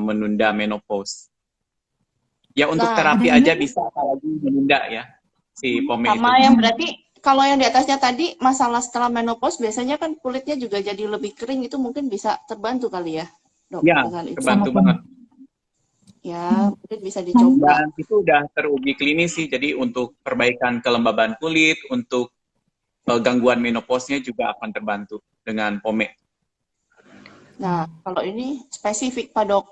menunda menopause. Ya untuk Nah, terapi ada aja ini. bisa, apalagi menunda ya si pome itu. sama yang berarti kalau yang di atasnya tadi masalah setelah menopause biasanya kan kulitnya juga jadi lebih kering, itu mungkin bisa terbantu kali ya, Dok, Ya, dengan itu. terbantu Sama banget. Ya, mungkin bisa dicoba. Dan itu udah teruji klinis sih. Jadi untuk perbaikan kelembaban kulit, untuk gangguan menopause-nya juga akan terbantu dengan pome. Nah, kalau ini spesifik Pak Dok,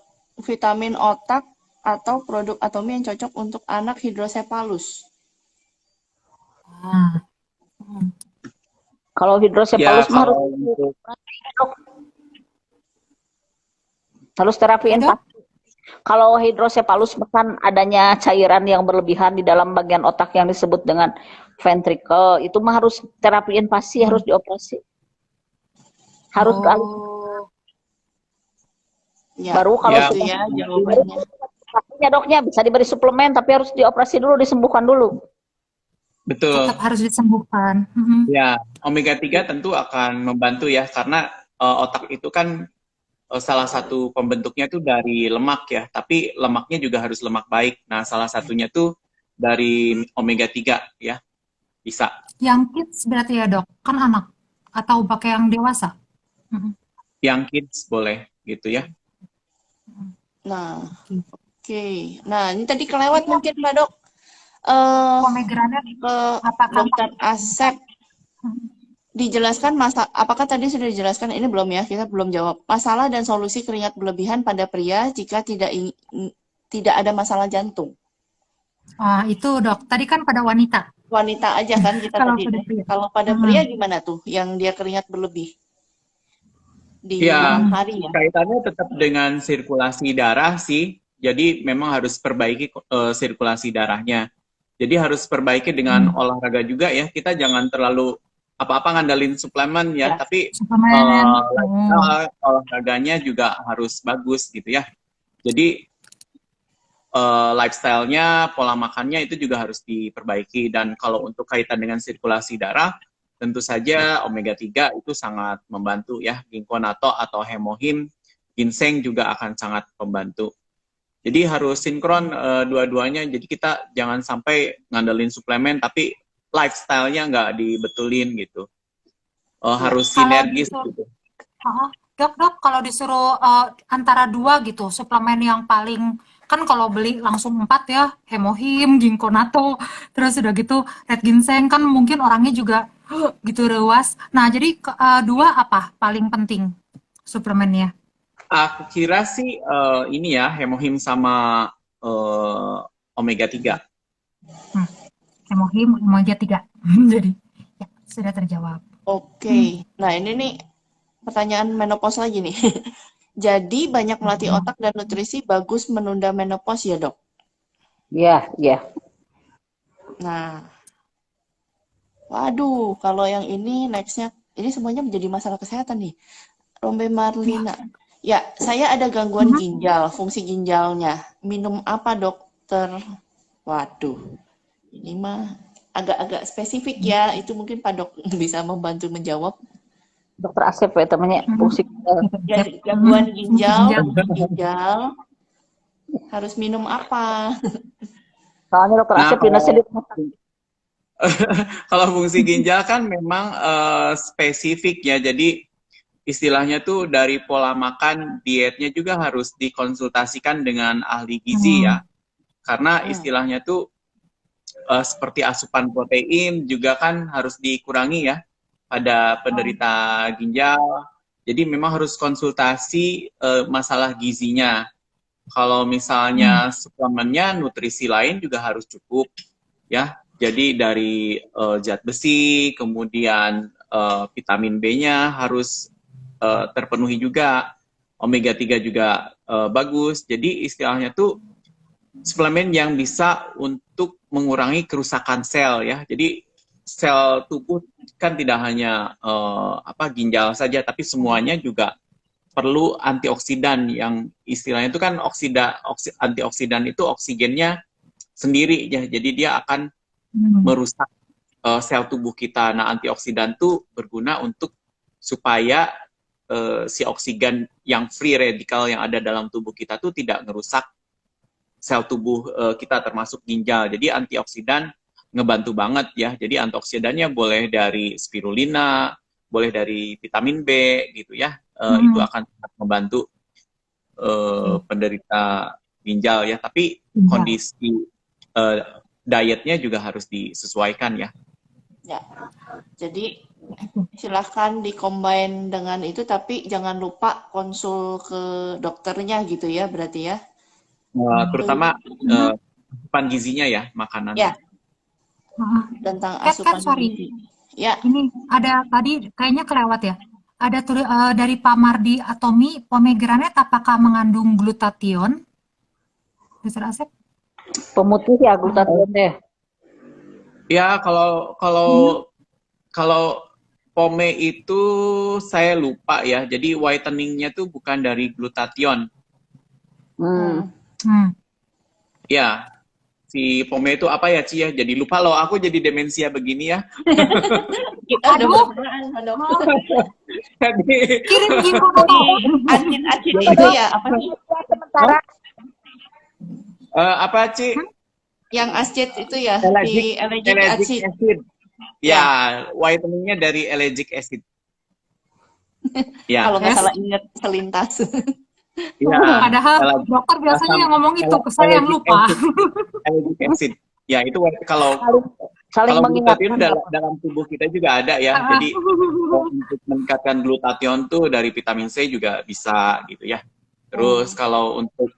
vitamin otak atau produk atomi yang cocok untuk anak hidrosepalus. Ah. Kalau Ya hidrosepalus mah kalau untuk harus terapiin Dok? pasti. Kalau hidrosepalus kan adanya cairan yang berlebihan di dalam bagian otak yang disebut dengan ventricle, itu mah harus terapiin pasti, harus dioperasi. Harus Oh. Ya, baru kalau Ya. itu sudah ya jawabannya. pastinya doknya bisa diberi suplemen tapi harus dioperasi dulu, disembuhkan dulu. betul. Tetap harus disembuhkan. Ya, omega 3 tentu akan membantu ya karena otak itu kan salah satu pembentuknya tuh dari lemak ya, tapi lemaknya juga harus lemak baik. Nah, salah satunya tuh dari omega 3 ya. Bisa. Yang kids berarti ya, Dok? Kan anak atau pakai yang dewasa? Yang kids boleh gitu ya. Nah, oke. Nah, ini tadi kelewat mungkin Pak Dok. Pomegranate Ke apakah Dokter Asep dijelaskan apakah tadi sudah dijelaskan, ini belum ya, kita belum jawab. Masalah dan solusi keringat berlebihan pada pria jika tidak ada masalah jantung. itu, Dok. Tadi kan pada wanita. Wanita aja kan kita Kalau tadi pada deh. pria. Kalau pada pria gimana tuh yang dia keringat berlebih di Ya, malam hari ya? kaitannya tetap dengan sirkulasi darah sih. Jadi memang harus perbaiki sirkulasi darahnya. Jadi harus perbaiki dengan olahraga juga ya. Kita jangan terlalu apa-apa ngandalin suplemen ya, tapi Suplemen. olahraganya juga harus bagus gitu ya. Jadi lifestyle-nya, pola makannya itu juga harus diperbaiki. Dan kalau untuk kaitan dengan sirkulasi darah, tentu saja omega 3 itu sangat membantu ya. Ginkgo natto atau hemohim, ginseng juga akan sangat membantu. Jadi harus sinkron dua-duanya. Jadi kita jangan sampai ngandelin suplemen tapi lifestyle-nya nggak dibetulin gitu. harus Kalau sinergis disuruh, gitu. dok, kalau disuruh antara dua gitu, suplemen yang paling, kan kalau beli langsung 4 ya, Hemohim, Ginkgo Nato, terus udah gitu Red Ginseng, kan mungkin orangnya juga gitu ruas. Nah, jadi dua apa paling penting suplemennya? Aku kira sih ini ya, Hemohim sama Omega 3. Hmm, Hemohim, omega 3. Jadi, ya, sudah terjawab. Oke. Nah, ini nih pertanyaan menopause lagi nih. Jadi banyak melatih otak dan nutrisi bagus menunda menopause ya, Dok? Iya, iya. Nah, waduh, kalau yang ini nextnya, ini semuanya menjadi masalah kesehatan nih. Rombe Marlina. Ya, saya ada gangguan ginjal, fungsi ginjalnya. Minum apa, dokter? Waduh, ini mah agak-agak spesifik ya. Itu mungkin Pak Dok bisa membantu menjawab. Dokter Asep ya temannya fungsi Ya, gangguan ginjal, fungsi ginjal, harus minum apa? soalnya dokter Nah, Asep dinasnya di rumah sakit. kalau fungsi ginjal kan memang spesifik ya. Jadi istilahnya tuh dari pola makan, dietnya juga harus dikonsultasikan dengan ahli gizi ya. Karena istilahnya tuh seperti asupan protein juga kan harus dikurangi ya pada penderita ginjal. Jadi memang harus konsultasi masalah gizinya. Kalau misalnya suplemennya, nutrisi lain juga harus cukup ya. Jadi dari zat besi, kemudian vitamin B-nya harus terpenuhi juga. Omega 3 juga bagus. Jadi istilahnya tuh suplemen yang bisa untuk mengurangi kerusakan sel ya. Jadi sel tubuh kan tidak hanya ginjal saja, tapi semuanya juga perlu antioksidan yang istilahnya itu kan antioksidan itu oksigennya sendiri ya. Jadi dia akan merusak sel tubuh kita. Nah, antioksidan itu berguna untuk supaya si oksigen yang free radikal yang ada dalam tubuh kita tuh tidak merusak sel tubuh kita termasuk ginjal. Jadi antioksidan ngebantu banget ya. Jadi antioksidannya boleh dari spirulina, boleh dari vitamin B gitu ya. Itu akan sangat membantu penderita ginjal ya. Tapi kondisi dietnya juga harus disesuaikan ya. Ya, jadi silahkan dikombin dengan itu, tapi jangan lupa konsul ke dokternya gitu ya, berarti ya. Terutama asupan gizinya ya, makanan. Ya, tentang asupan gizi. Ya. Ini ada tadi kayaknya kelewat ya. Ada dari Pak Mardi Atomi, pomegranate apakah mengandung glutathione? Dokter Asep? Pemutih ya glutathione deh. Ya, kalau pome itu saya lupa ya. Jadi whiteningnya tuh bukan dari glutathione. Ya, si pome itu apa ya, Ci ya? Jadi lupa loh, aku jadi demensia begini ya. Kita udah berperan, Dok. Kirim Ginkgo Nato. Acid itu ya, apa sih? Sementara apa, Ci? Yang acid itu ya, di allergic acid. Ya, whiteningnya dari allergic acid. Ya. Kalau nggak salah ingat selintas. Ya, Padahal dokter biasanya yang ngomong itu, saya yang lupa. Allergic acid. Ya, itu kalau saling glutathione mengingatkan dalam tubuh kita juga ada ya. Jadi untuk meningkatkan glutathione tuh dari vitamin C juga bisa gitu ya. Terus kalau untuk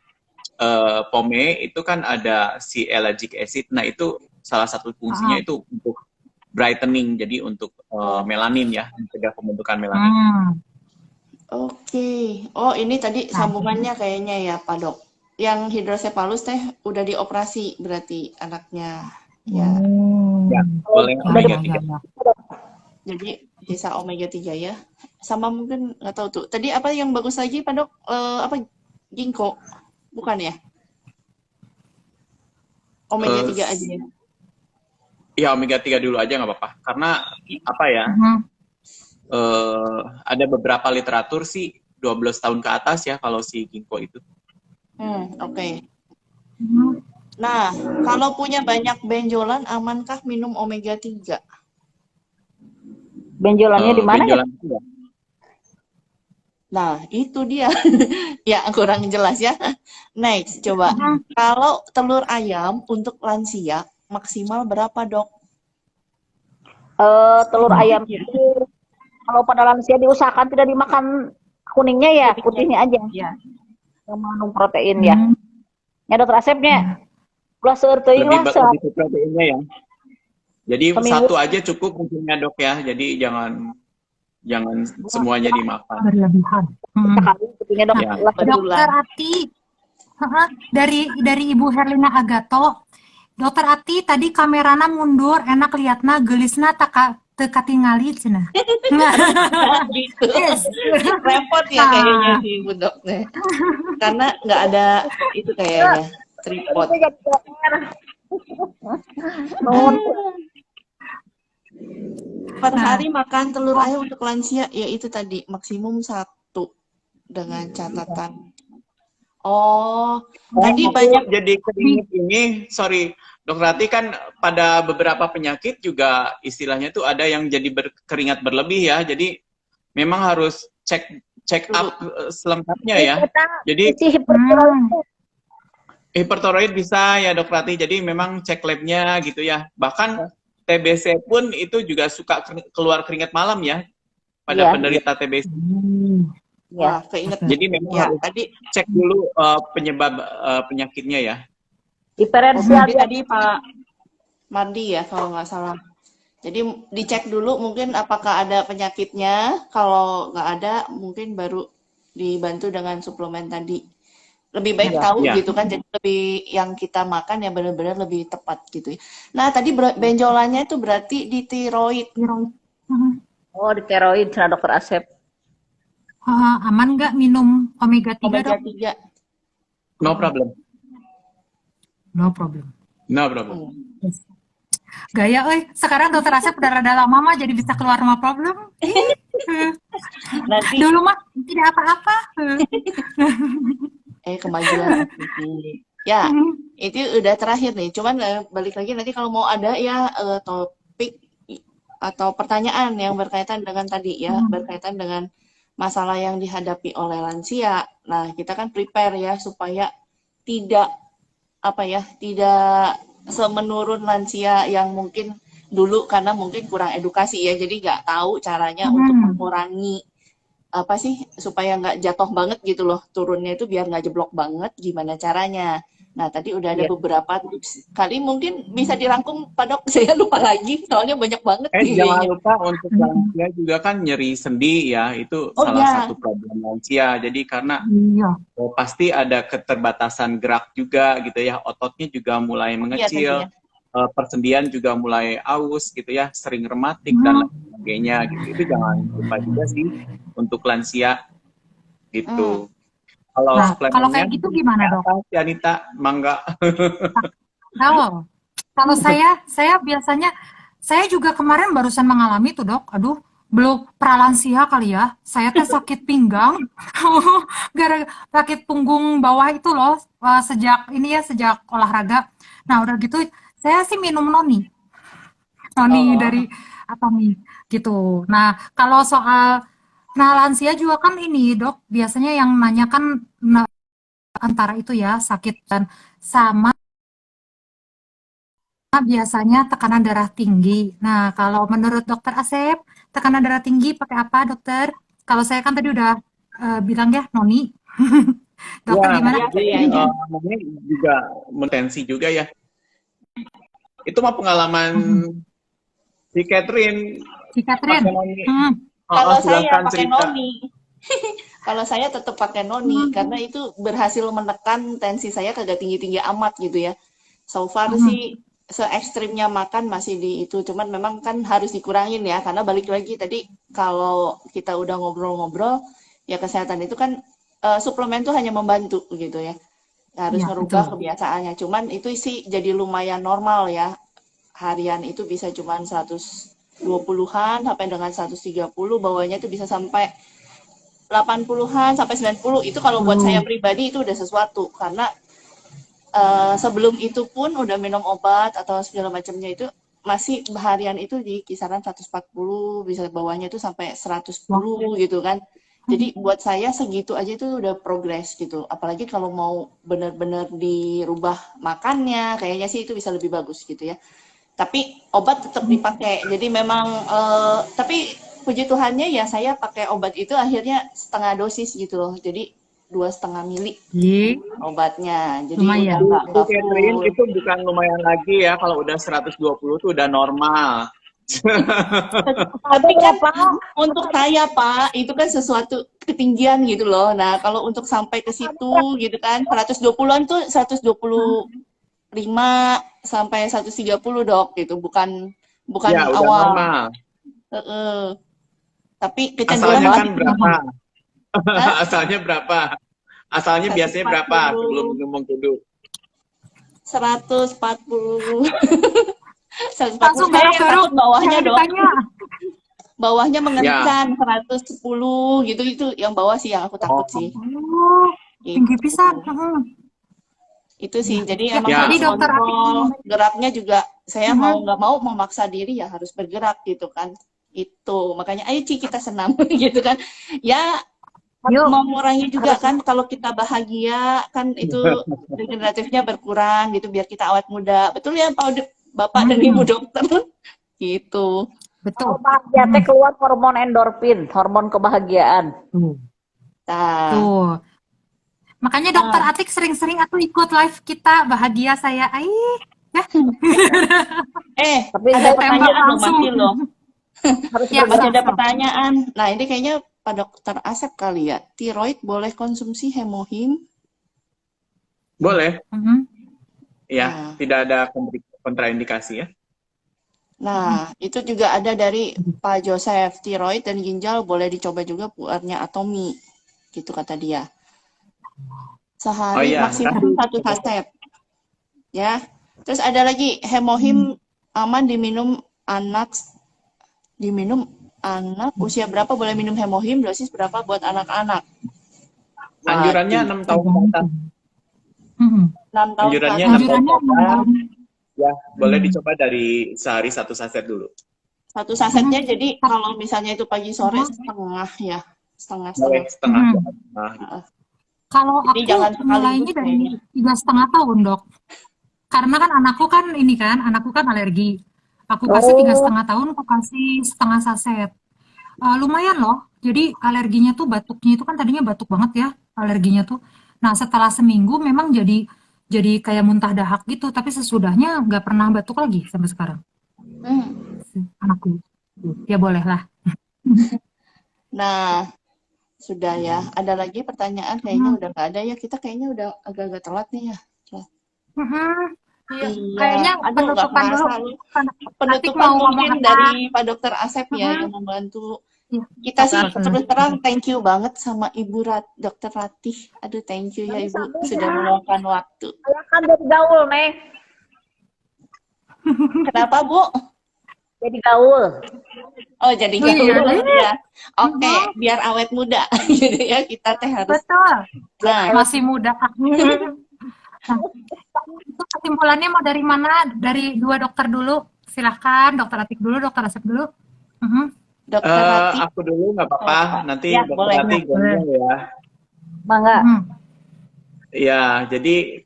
pome itu kan ada si allergic acid. Nah, itu salah satu fungsinya itu untuk brightening, jadi untuk melanin ya, mencegah pembentukan melanin. Oke. Oh, ini tadi sambungannya kayaknya ya, Pak Dok. Yang hidrosepalus teh udah dioperasi berarti anaknya. Ya. Ya, boleh omega 3. Jadi bisa omega 3 ya. Sama mungkin nggak tahu tuh. Tadi apa yang bagus lagi, Pak Dok? Apa ginkgo? Bukan ya? Omega 3 aja ya. Ya, omega 3 dulu aja nggak apa-apa. Karena apa ya? Ada beberapa literatur sih 12 tahun ke atas ya kalau si ginkgo itu. Oke. Nah, kalau punya banyak benjolan, amankah minum omega 3? Benjolannya di mana ya? benjolan itu ya. Nah, itu dia. Ya, kurang jelas ya. Next, coba. Hmm. Kalau telur ayam untuk lansia maksimal berapa, Dok? Telur ayam itu kalau pada lansia diusahakan tidak dimakan kuningnya ya, putihnya aja Ya. yang mengandung protein ya. Hmm. Ya dokter Asepnya, ulah seueur teuing lah Lebih ke proteinnya ya. Jadi Seminggu. satu aja cukup mungkinnya dok ya. Jadi jangan semuanya dimakan. Berlebihan. Hmm. sekali putihnya dok. Ya. Ulah Betul. Dokter Ati, dari Ibu Herlina Agato, Dokter Ati tadi kamerana mundur, enak liatna gelisna teka tingali cenah. Gitu. Yes. Repot ya kayaknya sih, Bu Dok. Karena nggak ada itu kayaknya, tripod. Itu jadi dokter. Nuhun. Per Nah. hari makan telur ayam untuk lansia, ya itu tadi, maksimum 1 dengan catatan. Oh, tadi banyak. Jadi keringet ini, sorry, Dokter Rati kan pada beberapa penyakit juga istilahnya tuh ada yang jadi keringat berlebih ya. Jadi memang harus check up selengkapnya ya. Jadi Isi hipertiroid. hipertiroid bisa ya Dokter Rati. Jadi memang cek labnya gitu ya. Bahkan TBC pun itu juga suka keluar keringat malam ya pada Iya. penderita TBC. Wah, Ya. keinget. Jadi memang Ya, harus tadi cek dulu penyebab penyakitnya ya. Diferensial Jadi ya. tadi Pak Mardi ya kalau nggak salah. Jadi dicek dulu mungkin apakah ada penyakitnya. Kalau nggak ada mungkin baru dibantu dengan suplemen tadi. Lebih baik Iya. tahu Iya. gitu kan. Jadi lebih yang kita makan ya benar-benar lebih tepat gitu ya. Nah tadi benjolannya itu berarti di tiroid. Tiroid. Hmm. Oh, di tiroid sana dokter Asep. Aman nggak minum omega 3 Omega dok? 3. No problem. No problem. No problem. Yes. Gaya, sekarang dokter Asep udah rada lama mah jadi bisa keluar no problem. Nanti Dulu mah tidak apa-apa. kemajuan. Ya, itu udah terakhir nih. Cuman balik lagi nanti kalau mau ada ya topik atau pertanyaan yang berkaitan dengan tadi ya, berkaitan dengan masalah yang dihadapi oleh lansia. Nah, kita kan prepare ya supaya tidak tidak semenurun lansia yang mungkin dulu karena mungkin kurang edukasi ya, jadi nggak tahu caranya untuk mengurangi apa sih supaya nggak jatuh banget gitu loh, turunnya itu biar nggak jeblok banget, gimana caranya. Nah, tadi udah ada beberapa tips. Kali mungkin bisa dirangkum, Pak Dok. Saya lupa lagi, soalnya banyak banget. Jangan lupa untuk lansia juga kan nyeri sendi ya, itu salah satu problem lansia. Jadi karena pasti ada keterbatasan gerak juga gitu ya, ototnya juga mulai mengecil, persendian juga mulai aus gitu ya, sering rematik dan lain sebagainya gitu. Itu jangan lupa juga sih untuk lansia gitu. Kalau kayak gitu gimana dok? Anita, mangga. Kalau saya biasanya, saya juga kemarin barusan mengalami tuh dok, aduh, belum pralansia kali ya, saya teh sakit pinggang, gara-gara sakit punggung bawah itu loh, sejak olahraga. Nah udah gitu, saya sih minum noni dari Atomi gitu. Nah kalau soal lansia juga kan ini dok, biasanya yang nanya kan antara itu ya sakit dan sama biasanya tekanan darah tinggi. Nah kalau menurut dokter Asep, tekanan darah tinggi pakai apa dokter? Kalau saya kan tadi udah bilang ya noni. Dokter gimana? Noni juga tensi juga ya. Itu mah pengalaman si Catherine. Kalau saya pakai noni. Kalau saya tetap pakai noni karena itu berhasil menekan tensi saya kagak tinggi-tinggi amat gitu ya. So far sih se-ekstrimnya makan masih di itu, cuman memang kan harus dikurangin ya, karena balik lagi tadi kalau kita udah ngobrol-ngobrol ya kesehatan itu kan suplemen tuh hanya membantu gitu ya, harus merubah kebiasaannya. Cuman itu sih jadi lumayan normal ya, harian itu bisa cuman 120-an sampai dengan 130, bawahnya itu bisa sampai 80-an sampai 90. Itu kalau buat saya pribadi itu udah sesuatu, karena sebelum itu pun udah minum obat atau segala macamnya itu masih harian itu di kisaran 140, bisa bawahnya itu sampai 110 gitu kan. Jadi buat saya segitu aja itu udah progres gitu. Apalagi kalau mau benar-benar dirubah makannya, kayaknya sih itu bisa lebih bagus gitu ya. Tapi obat tetap dipakai. Jadi memang, tapi puji Tuhannya ya saya pakai obat itu akhirnya setengah dosis gitu loh. Jadi 2,5 mili Iya, obatnya. Jadi lumayan. udah Bu nggak Catherine, full. itu bukan lumayan lagi ya, kalau udah 120 tuh udah normal. Tapi kan untuk saya Pak, itu kan sesuatu ketinggian gitu loh. Nah, kalau untuk sampai ke situ gitu kan, 120-an tuh 125 sampai 130 dok gitu, bukan Ya, udah awal. normal. Tapi Asalnya kecenderungan kan berapa? Hah? Asalnya berapa? Asalnya biasanya berapa 140, sebelum minum mengkudu? 140. 140 Langsung saya yang garuk-garuk. takut bawahnya Jangan dok. ditanya. Bawahnya Ya. mengerikan 110 gitu, itu yang bawah sih yang aku takut sih. Oh, tinggi Gitu. pisan. Itu sih, jadi Ya, emang Ya. harus tadi dokter Atik kontrol geraknya juga. Saya Mhm. mau nggak mau memaksa diri ya harus bergerak gitu kan. Itu makanya ayo Ci kita senam gitu kan. Ya Yuk. mengurangi juga kan kalau kita bahagia kan itu regeneratifnya berkurang gitu biar kita awet muda. Betul ya Bapak dan Ibu dokter? Gitu. Betul. Kalau bahagia teh keluar hormon endorfin, hormon kebahagiaan. Nah, Tuh. Makanya dokter Atik sering-sering atau ikut live kita bahagia saya. Ya. Tapi ada saya pertanyaan loh langsung. masih loh. harus Ya, Masih ada langsung. pertanyaan. Nah, ini kayaknya Pak Dokter Asep kali ya. Tiroid boleh konsumsi hemohim? Boleh. Mhm. Ya, Nah. tidak ada kontraindikasi ya. Nah, itu juga ada dari Pak Joseph. Tiroid dan ginjal boleh dicoba juga puarnya atomi. Gitu kata dia. Sehari Oh iya, maksimum 1 saset. Ya. Terus ada lagi hemohim aman diminum anak usia berapa boleh minum hemohim, dosis berapa buat anak-anak? Anjurannya 6 tahun ke atas. 6 tahun ke Anjurannya atas. 6 tahun ke Anjurannya atas. Ya, boleh dicoba dari sehari 1 saset dulu. 1 sasetnya jadi kalau misalnya itu pagi sore setengah ya. Boleh setengah. Nah, Kalau Jadi aku jangan sekaligus mulainya dari kayaknya. 3,5 tahun, Dok. Karena kan anakku kan alergi. Aku kasih 3,5 tahun, aku kasih setengah saset. Lumayan loh. Jadi alerginya tuh batuknya itu kan tadinya batuk banget ya alerginya tuh. Nah setelah seminggu memang jadi kayak muntah dahak gitu. Tapi sesudahnya nggak pernah batuk lagi sampai sekarang. Anakku. Ya boleh lah. Nah, sudah ya. Ada lagi pertanyaan kayaknya udah nggak ada ya. Kita kayaknya udah agak-agak telat nih ya. Iya. Iya. Kayaknya Aduh, nggak penutupan dulu. kerasa lu. Atik Penutupan mau ngomong mungkin apa? dari Pak Dokter Asep ya yang membantu. Iya. Kita sih terus terang thank you banget sama Ibu Dokter Ratih. Aduh, thank you ya Ibu sudah meluangkan waktu. Saya kan jadi gaul, Neng. Kenapa Bu? Jadi gaul. Oh, jadi Oh, iya. gaul ya. Oke, biar awet muda gitu ya kita teh harus. Betul. Nah, Masih muda. Nah, itu kesimpulannya mau dari mana? Dari dua dokter dulu. Silahkan, Dokter Atik dulu, Dokter Asep dulu. Dokter Ratih. aku dulu nggak apa-apa. Nanti Ya, Dokter boleh. Ratih ngomong ya. Mangga. Ya, jadi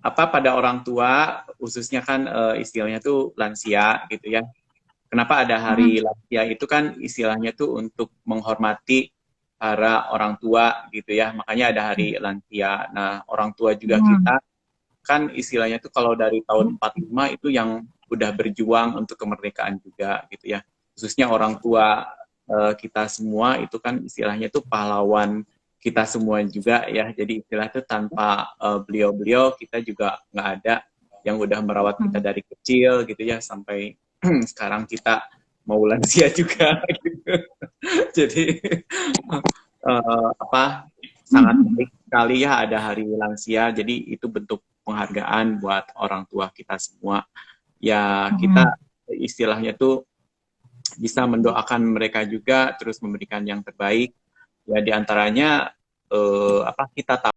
pada orang tua khususnya kan istilahnya tuh lansia gitu ya. Kenapa ada hari lansia itu kan istilahnya tuh untuk menghormati para orang tua gitu ya. Makanya ada hari lansia. Nah, orang tua juga kita kan istilahnya tuh kalau dari tahun 45 itu yang udah berjuang untuk kemerdekaan juga gitu ya. Khususnya orang tua kita semua itu kan istilahnya tuh pahlawan kita semua juga ya. Jadi istilah itu tanpa beliau-beliau kita juga nggak ada yang udah merawat kita dari kecil gitu ya sampai sekarang kita mau lansia juga gitu. Jadi sangat baik sekali ya ada hari lansia. Jadi itu bentuk penghargaan buat orang tua kita semua. Ya kita istilahnya tuh bisa mendoakan mereka juga terus memberikan yang terbaik. Ya diantaranya kita tahu